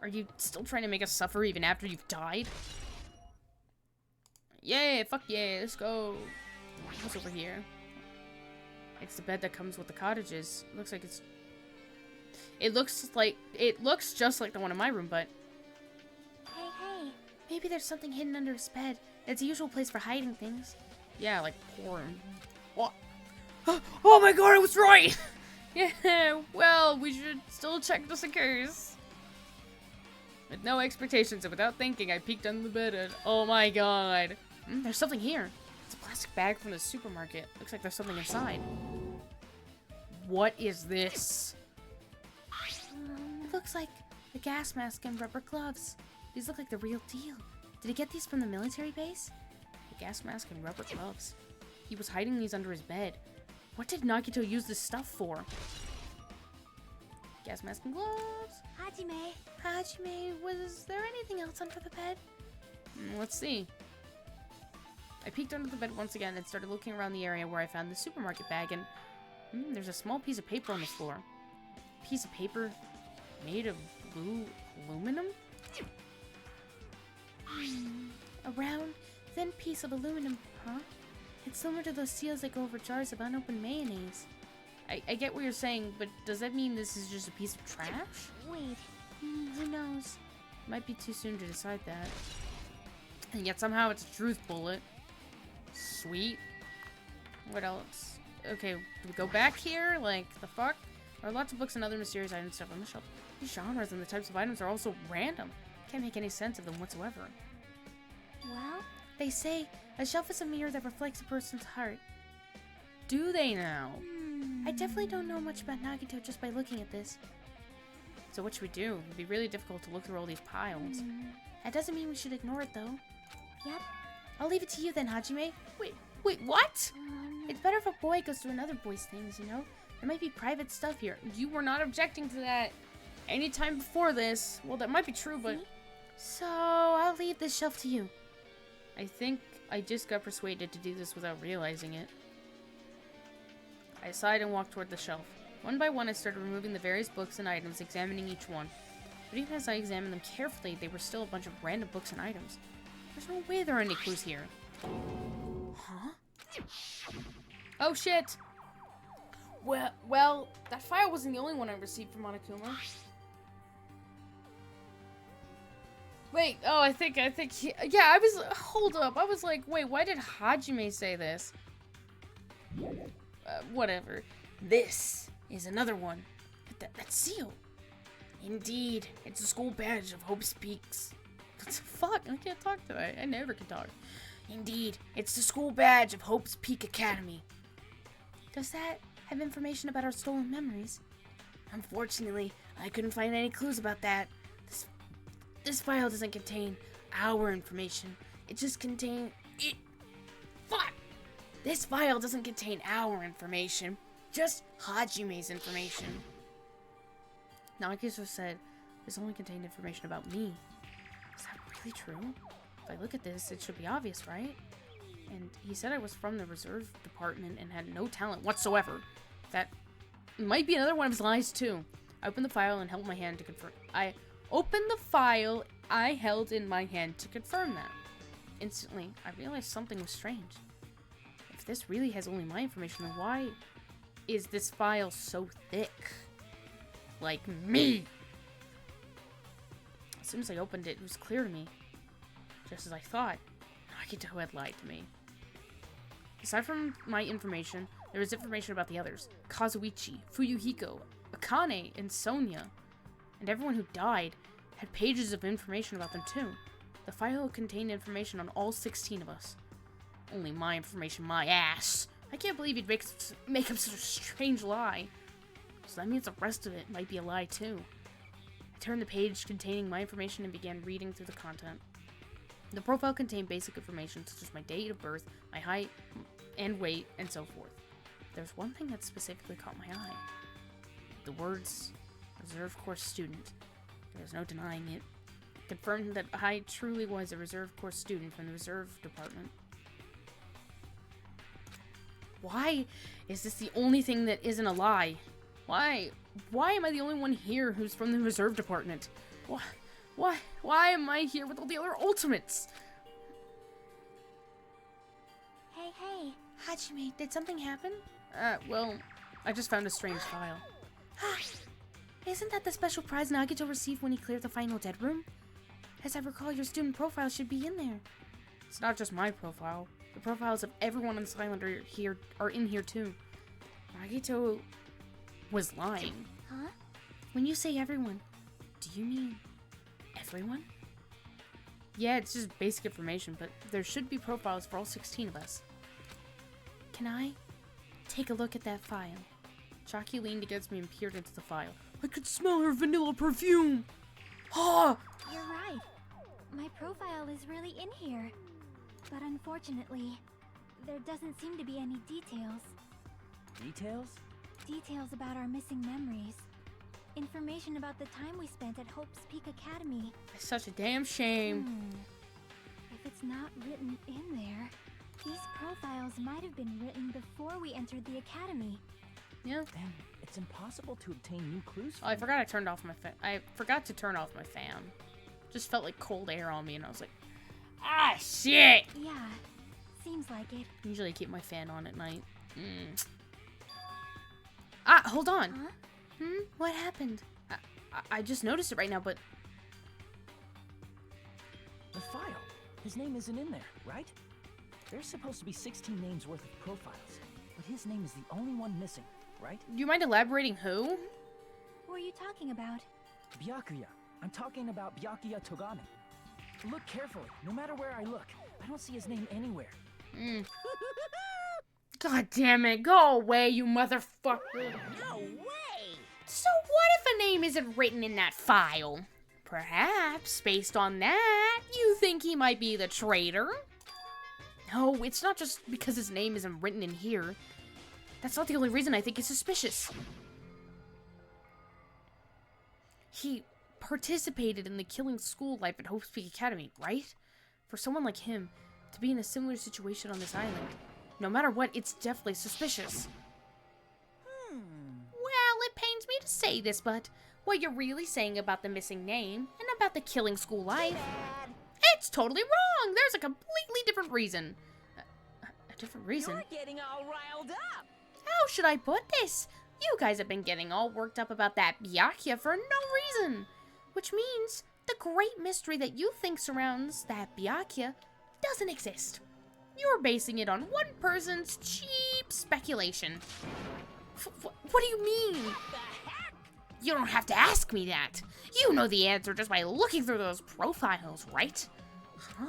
Are you still trying to make us suffer even after you've died? Yeah, fuck yeah, let's go. What's over here? It's the bed that comes with the cottages. Looks like it's... It looks just like the one in my room, but... Hey. Maybe there's something hidden under his bed. It's a usual place for hiding things. Yeah, like porn. What? Oh my god, I was right! Yeah, well, we should still check just in case. With no expectations and without thinking, I peeked under the bed and oh my god. There's something here. It's a plastic bag from the supermarket. Looks like there's something inside. What is this? It looks like a gas mask and rubber gloves. These look like the real deal. Did he get these from the military base? A gas mask and rubber gloves. He was hiding these under his bed. What did Nagito use this stuff for? Gas mask and gloves. Hajime, was there anything else under the bed? Let's see. I peeked under the bed once again and started looking around the area where I found the supermarket bag, and there's a small piece of paper on the floor. Piece of paper made of blue aluminum? A round, thin piece of aluminum, huh? It's similar to those seals that go over jars of unopened mayonnaise. I get what you're saying, but does that mean this is just a piece of trash? Wait. Who knows? Might be too soon to decide that. And yet somehow it's a truth bullet. Sweet. What else? Okay, do we go back here? Like, the fuck? There are lots of books and other mysterious items stuff on the shelf. These genres and the types of items are also random. Can't make any sense of them whatsoever. Well, They say a shelf is a mirror that reflects a person's heart. Do they now? I definitely don't know much about Nagito just by looking at this. So what should we do? It'd be really difficult to look through all these piles. That doesn't mean we should ignore it, though. Yep. I'll leave it to you then, Hajime. Wait, what? It's better if a boy goes through another boy's things, you know? There might be private stuff here. You were not objecting to that any time before this. Well, that might be true, but... So, I'll leave this shelf to you. I think I just got persuaded to do this without realizing it. I sighed and walked toward the shelf. One by one, I started removing the various books and items, examining each one. But even as I examined them carefully, they were still a bunch of random books and items. There's no way there are any clues here. Huh? Oh shit! Well, that file wasn't the only one I received from Monokuma. Wait, oh, I think hold up. I was like, wait, why did Hajime say this? Whatever. This is another one. That seal. Indeed, it's a school badge of Hope's Peaks. What the fuck? I can't talk today. I never can talk. Indeed, it's the school badge of Hope's Peak Academy. Does that have information about our stolen memories? Unfortunately, I couldn't find any clues about that. This file doesn't contain our information. It just contains... Fuck! This file doesn't contain our information. Just Hajime's information. Nagito said this only contained information about me. Is that really true? If I look at this, it should be obvious, right? And he said I was from the reserve department and had no talent whatsoever. That might be another one of his lies, too. I opened the file and held my hand to confirm. I opened the file I held in my hand to confirm that. Instantly, I realized something was strange. If this really has only my information, then why is this file so thick? Like me! As soon as I opened it, it was clear to me. Just as I thought, Nagito had lied to me. Aside from my information, there was information about the others. Kazuichi, Fuyuhiko, Akane, and Sonia. And everyone who died had pages of information about them too. The file contained information on all 16 of us. Only my information, my ass. I can't believe he'd make up such a strange lie. So that means the rest of it might be a lie too. I turned the page containing my information and began reading through the content. The profile contained basic information such as my date of birth, my height and weight, and so forth. There's one thing that specifically caught my eye. The words, reserve course student. There's no denying it. Confirmed that I truly was a reserve course student from the reserve department. Why is this the only thing that isn't a lie? Why am I the only one here who's from the reserve department? Why am I here with all the other ultimates? Hey. Hajime, did something happen? Well, I just found a strange file. Isn't that the special prize Nagito received when he cleared the final dead room? As I recall, your student profile should be in there. It's not just my profile. The profiles of everyone on Silent are in here too. Nagito was lying. Huh? When you say everyone, do you mean everyone? Yeah, it's just basic information, but there should be profiles for all 16 of us. Can I take a look at that file? Chalky leaned against me and peered into the file. I could smell her vanilla perfume! Ah! You're right. My profile is really in here. But unfortunately, there doesn't seem to be any details. Details? Details about our missing memories. Information about the time we spent at Hope's Peak Academy. It's such a damn shame. If it's not written in there... These profiles might have been written before we entered the academy. Yeah. Then it's impossible to obtain new clues. Oh, I forgot I turned off my fan. I forgot to turn off my fan. Just felt like cold air on me, and I was like, ah, shit! Yeah, seems like it. Usually I keep my fan on at night. Ah, hold on. Huh? What happened? I just noticed it right now, but... The file. His name isn't in there, right? There's supposed to be 16 names worth of profiles, but his name is the only one missing, right? Do you mind elaborating who? Who are you talking about? Byakuya. I'm talking about Byakuya Togami. Look carefully. No matter where I look, I don't see his name anywhere. God damn it, go away, you motherfucker. No way! So what if a name isn't written in that file? Perhaps, based on that, you think he might be the traitor? No, it's not just because his name isn't written in here. That's not the only reason I think he's suspicious. He participated in the killing school life at Hope Peak Academy, right? For someone like him to be in a similar situation on this island, no matter what, it's definitely suspicious. Well, it pains me to say this, but what you're really saying about the missing name and about the killing school life, it's totally wrong. There's a completely different reason. A different reason? You're getting all riled up. How should I put this? You guys have been getting all worked up about that Byakuya for no reason. Which means the great mystery that you think surrounds that Byakuya doesn't exist. You're basing it on one person's cheap speculation. What do you mean? You don't have to ask me that. You know the answer just by looking through those profiles, right? Huh?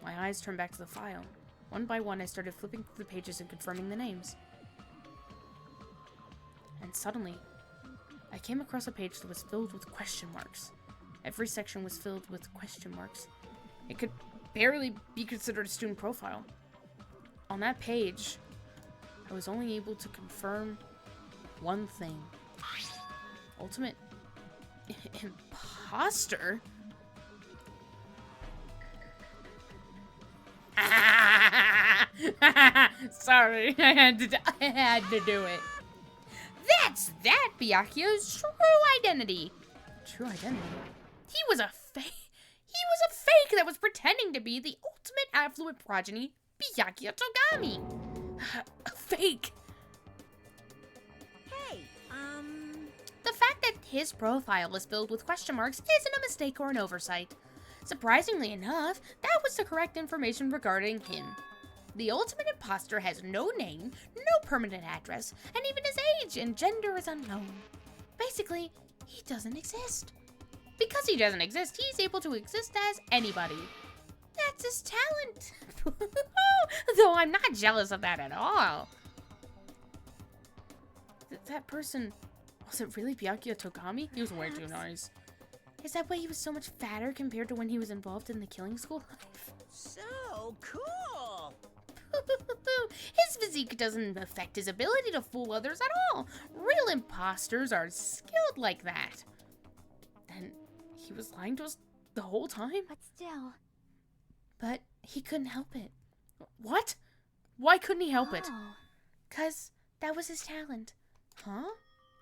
My eyes turned back to the file. One by one, I started flipping through the pages and confirming the names. And suddenly, I came across a page that was filled with question marks. Every section was filled with question marks. It could barely be considered a student profile. On that page, I was only able to confirm one thing. Ultimate imposter? Sorry, I had to do it. That's that Byakuya's true identity. True identity? He was a fake that was pretending to be the ultimate affluent progeny, Byakuya Togami. A fake. Hey, The fact that his profile is filled with question marks isn't a mistake or an oversight. Surprisingly enough, that was the correct information regarding him. The ultimate imposter has no name, no permanent address, and even his age and gender is unknown. Basically, he doesn't exist. Because he doesn't exist, he's able to exist as anybody. That's his talent. Though I'm not jealous of that at all. That person, was it really Byakuya Togami? He was way too nice. Is that why he was so much fatter compared to when he was involved in the killing school life? so cool. His physique doesn't affect his ability to fool others at all. Real imposters are skilled like that. Then he was lying to us the whole time? But still. But he couldn't help it. What? Why couldn't he help it? Oh. 'Cause that was his talent. Huh?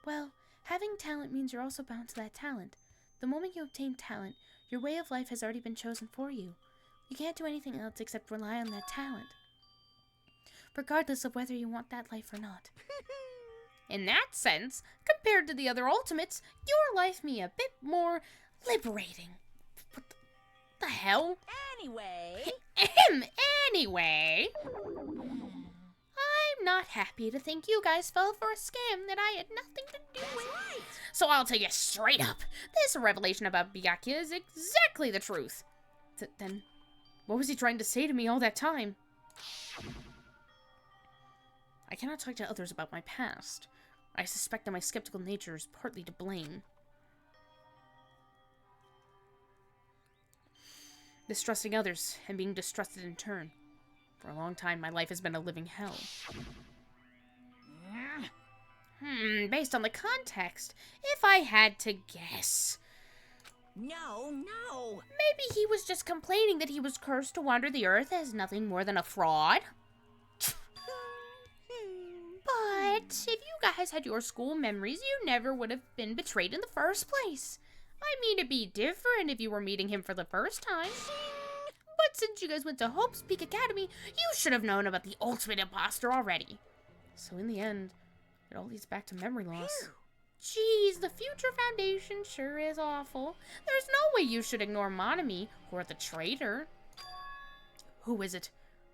Well, having talent means you're also bound to that talent. The moment you obtain talent, your way of life has already been chosen for you. You can't do anything else except rely on that talent, regardless of whether you want that life or not. In that sense, compared to the other ultimates, your life may be a bit more liberating. What the hell? Anyway, Anyway, I'm not happy to think you guys fell for a scam that I had nothing to do with. right. So I'll tell you straight up, this revelation about Byakuya is exactly the truth. Then, what was he trying to say to me all that time? I cannot talk to others about my past. I suspect that my skeptical nature is partly to blame. Distrusting others and being distrusted in turn. For a long time, my life has been a living hell. Based on the context, if I had to guess, No, no. Maybe he was just complaining that he was cursed to wander the earth as nothing more than a fraud. But if you guys had your school memories, you never would have been betrayed in the first place. I mean, it'd be different if you were meeting him for the first time. But since you guys went to Hope's Peak Academy, you should have known about the ultimate imposter already. So in the end, it all leads back to memory loss. Jeez, the Future Foundation sure is awful. There's no way you should ignore Monomi or the traitor. Who is it?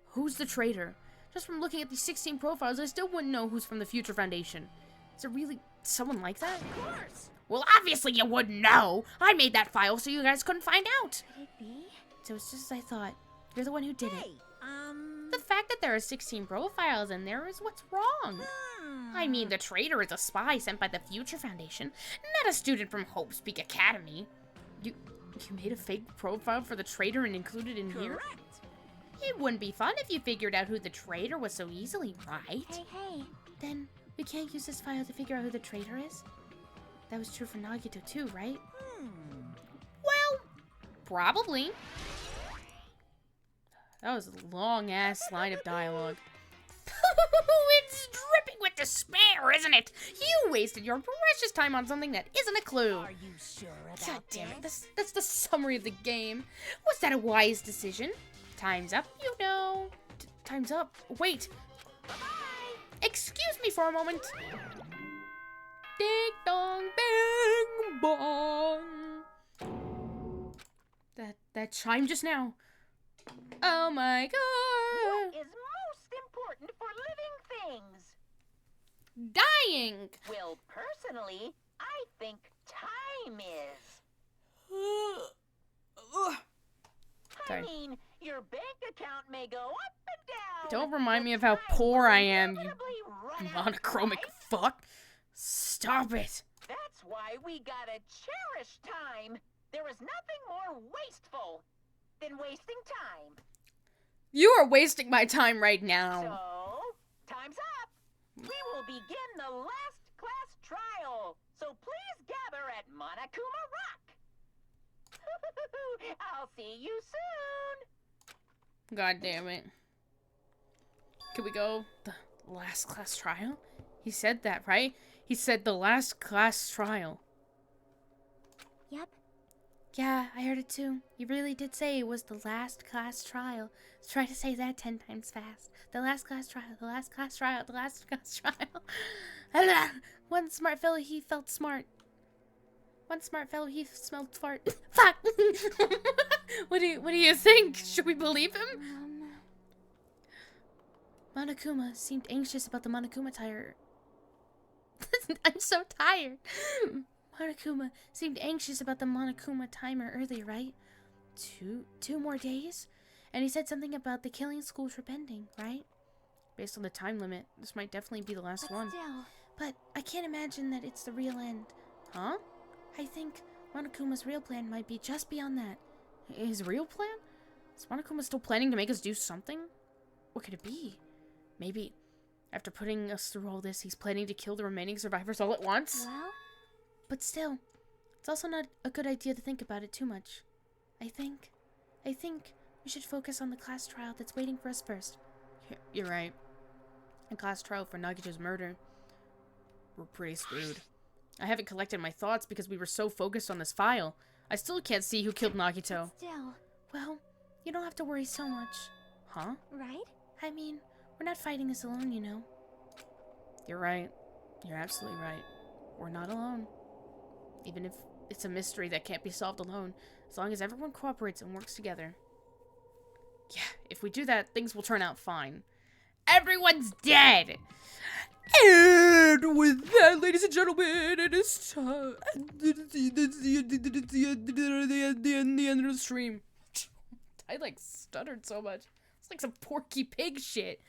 Who's the traitor? Just from looking at these 16 profiles, I still wouldn't know who's from the Future Foundation. Is it really someone like that? Of course. Well, obviously you wouldn't know. I made that file so you guys couldn't find out. Could it be? So it's just as I thought. You're the one who did it. Hey, The fact that there are 16 profiles in there is what's wrong. I mean, the traitor is a spy sent by the Future Foundation, not a student from Hope's Peak Academy. You made a fake profile for the traitor and included it in here? correct. It wouldn't be fun if you figured out who the traitor was so easily, right? Hey. Then we can't use this file to figure out who the traitor is? That was true for Nagito too, right? Well, probably. That was a long-ass line of dialogue. It's dripping with despair, isn't it? You wasted your precious time on something that isn't a clue. Are you sure about God damn it, this? that's the summary of the game. Was that a wise decision? Time's up, you know. Time's up. Wait. Excuse me for a moment. Ding dong bing bong. That chime just now. Oh my god. What is most important for living things? Dying. Well, personally, I think time is. I Sorry. mean, your bank account may go up and down. Don't remind me but of how time poor will I am, you inevitably run out, monochromic right? fuck. Stop it. That's why we gotta cherish time. There is nothing more wasteful than wasting time. You are wasting my time right now. So, time's up. We will begin the last class trial. So please gather at Monokuma Rock. I'll see you soon. God damn it. Can we go the last class trial? He said that, right? He said the last class trial. Yep. Yeah, I heard it too. You really did say it was the last class trial. Let's try to say that 10 times fast. The last class trial, the last class trial, the last class trial. One smart fellow, he felt smart. One smart fellow, he smelled fart. Fuck! What do you think? Should we believe him? Monokuma seemed anxious about the Monokuma tire. I'm so tired. Monokuma seemed anxious about the Monokuma timer earlier, right? Two more days? And he said something about the killing school trip ending, right? Based on the time limit, this might definitely be the last one. Still. But I can't imagine that it's the real end. Huh? I think Monokuma's real plan might be just beyond that. His real plan? Is Monokuma still planning to make us do something? What could it be? Maybe, after putting us through all this, he's planning to kill the remaining survivors all at once? Well, But still, it's also not a good idea to think about it too much. I think we should focus on the class trial that's waiting for us first. You're right. A class trial for Nagito's murder. We're pretty screwed. I haven't collected my thoughts because we were so focused on this file. I still can't see who killed Nagito. still. Well, you don't have to worry so much. Huh? Right? I mean, we're not fighting this alone, you know. You're right. You're absolutely right. We're not alone. Even if it's a mystery that can't be solved alone, as long as everyone cooperates and works together. Yeah, if we do that, things will turn out fine. Everyone's dead! And with that, ladies and gentlemen, it is time. The end of the stream. I like stuttered so much. It's like some Porky Pig shit.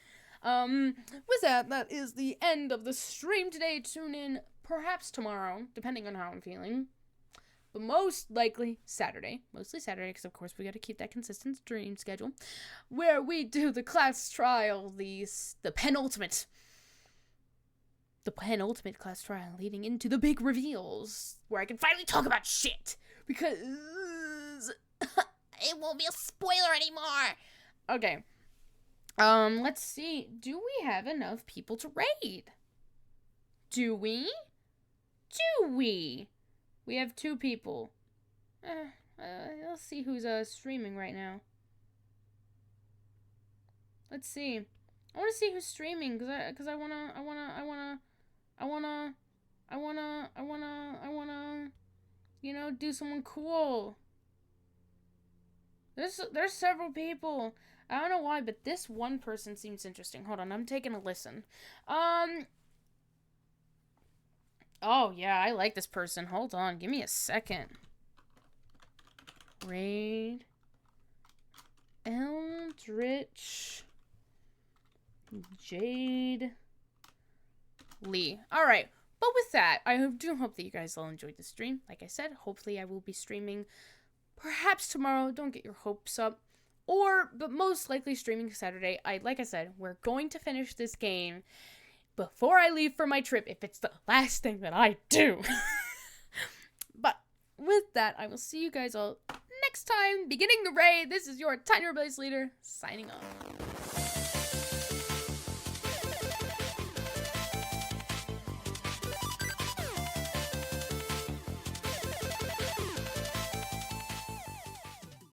With that is the end of the stream today. Tune in perhaps tomorrow, depending on how I'm feeling. But most likely Saturday. Mostly Saturday, because of course we gotta keep that consistent stream schedule. Where we do the class trial, the penultimate class trial leading into the big reveals. Where I can finally talk about shit. because it won't be a spoiler anymore. Okay. Let's see. Do we have enough people to raid? Do we? We have 2 people. Let's see who's streaming right now. Let's see. I want to see who's streaming cuz I wanna you know, do someone cool. There's several people. I don't know why, but this one person seems interesting. Hold on, I'm taking a listen. Oh, yeah, I like this person. Hold on, give me a second. Raid. Eldritch. Jade. Lee. Alright, but with that, I do hope that you guys all enjoyed the stream. Like I said, hopefully I will be streaming perhaps tomorrow. Don't get your hopes up. But most likely streaming Saturday. Like I said, we're going to finish this game before I leave for my trip, if it's the last thing that I do. But with that, I will see you guys all next time, beginning the raid. This is your Tiny Rebellious Leader, signing off.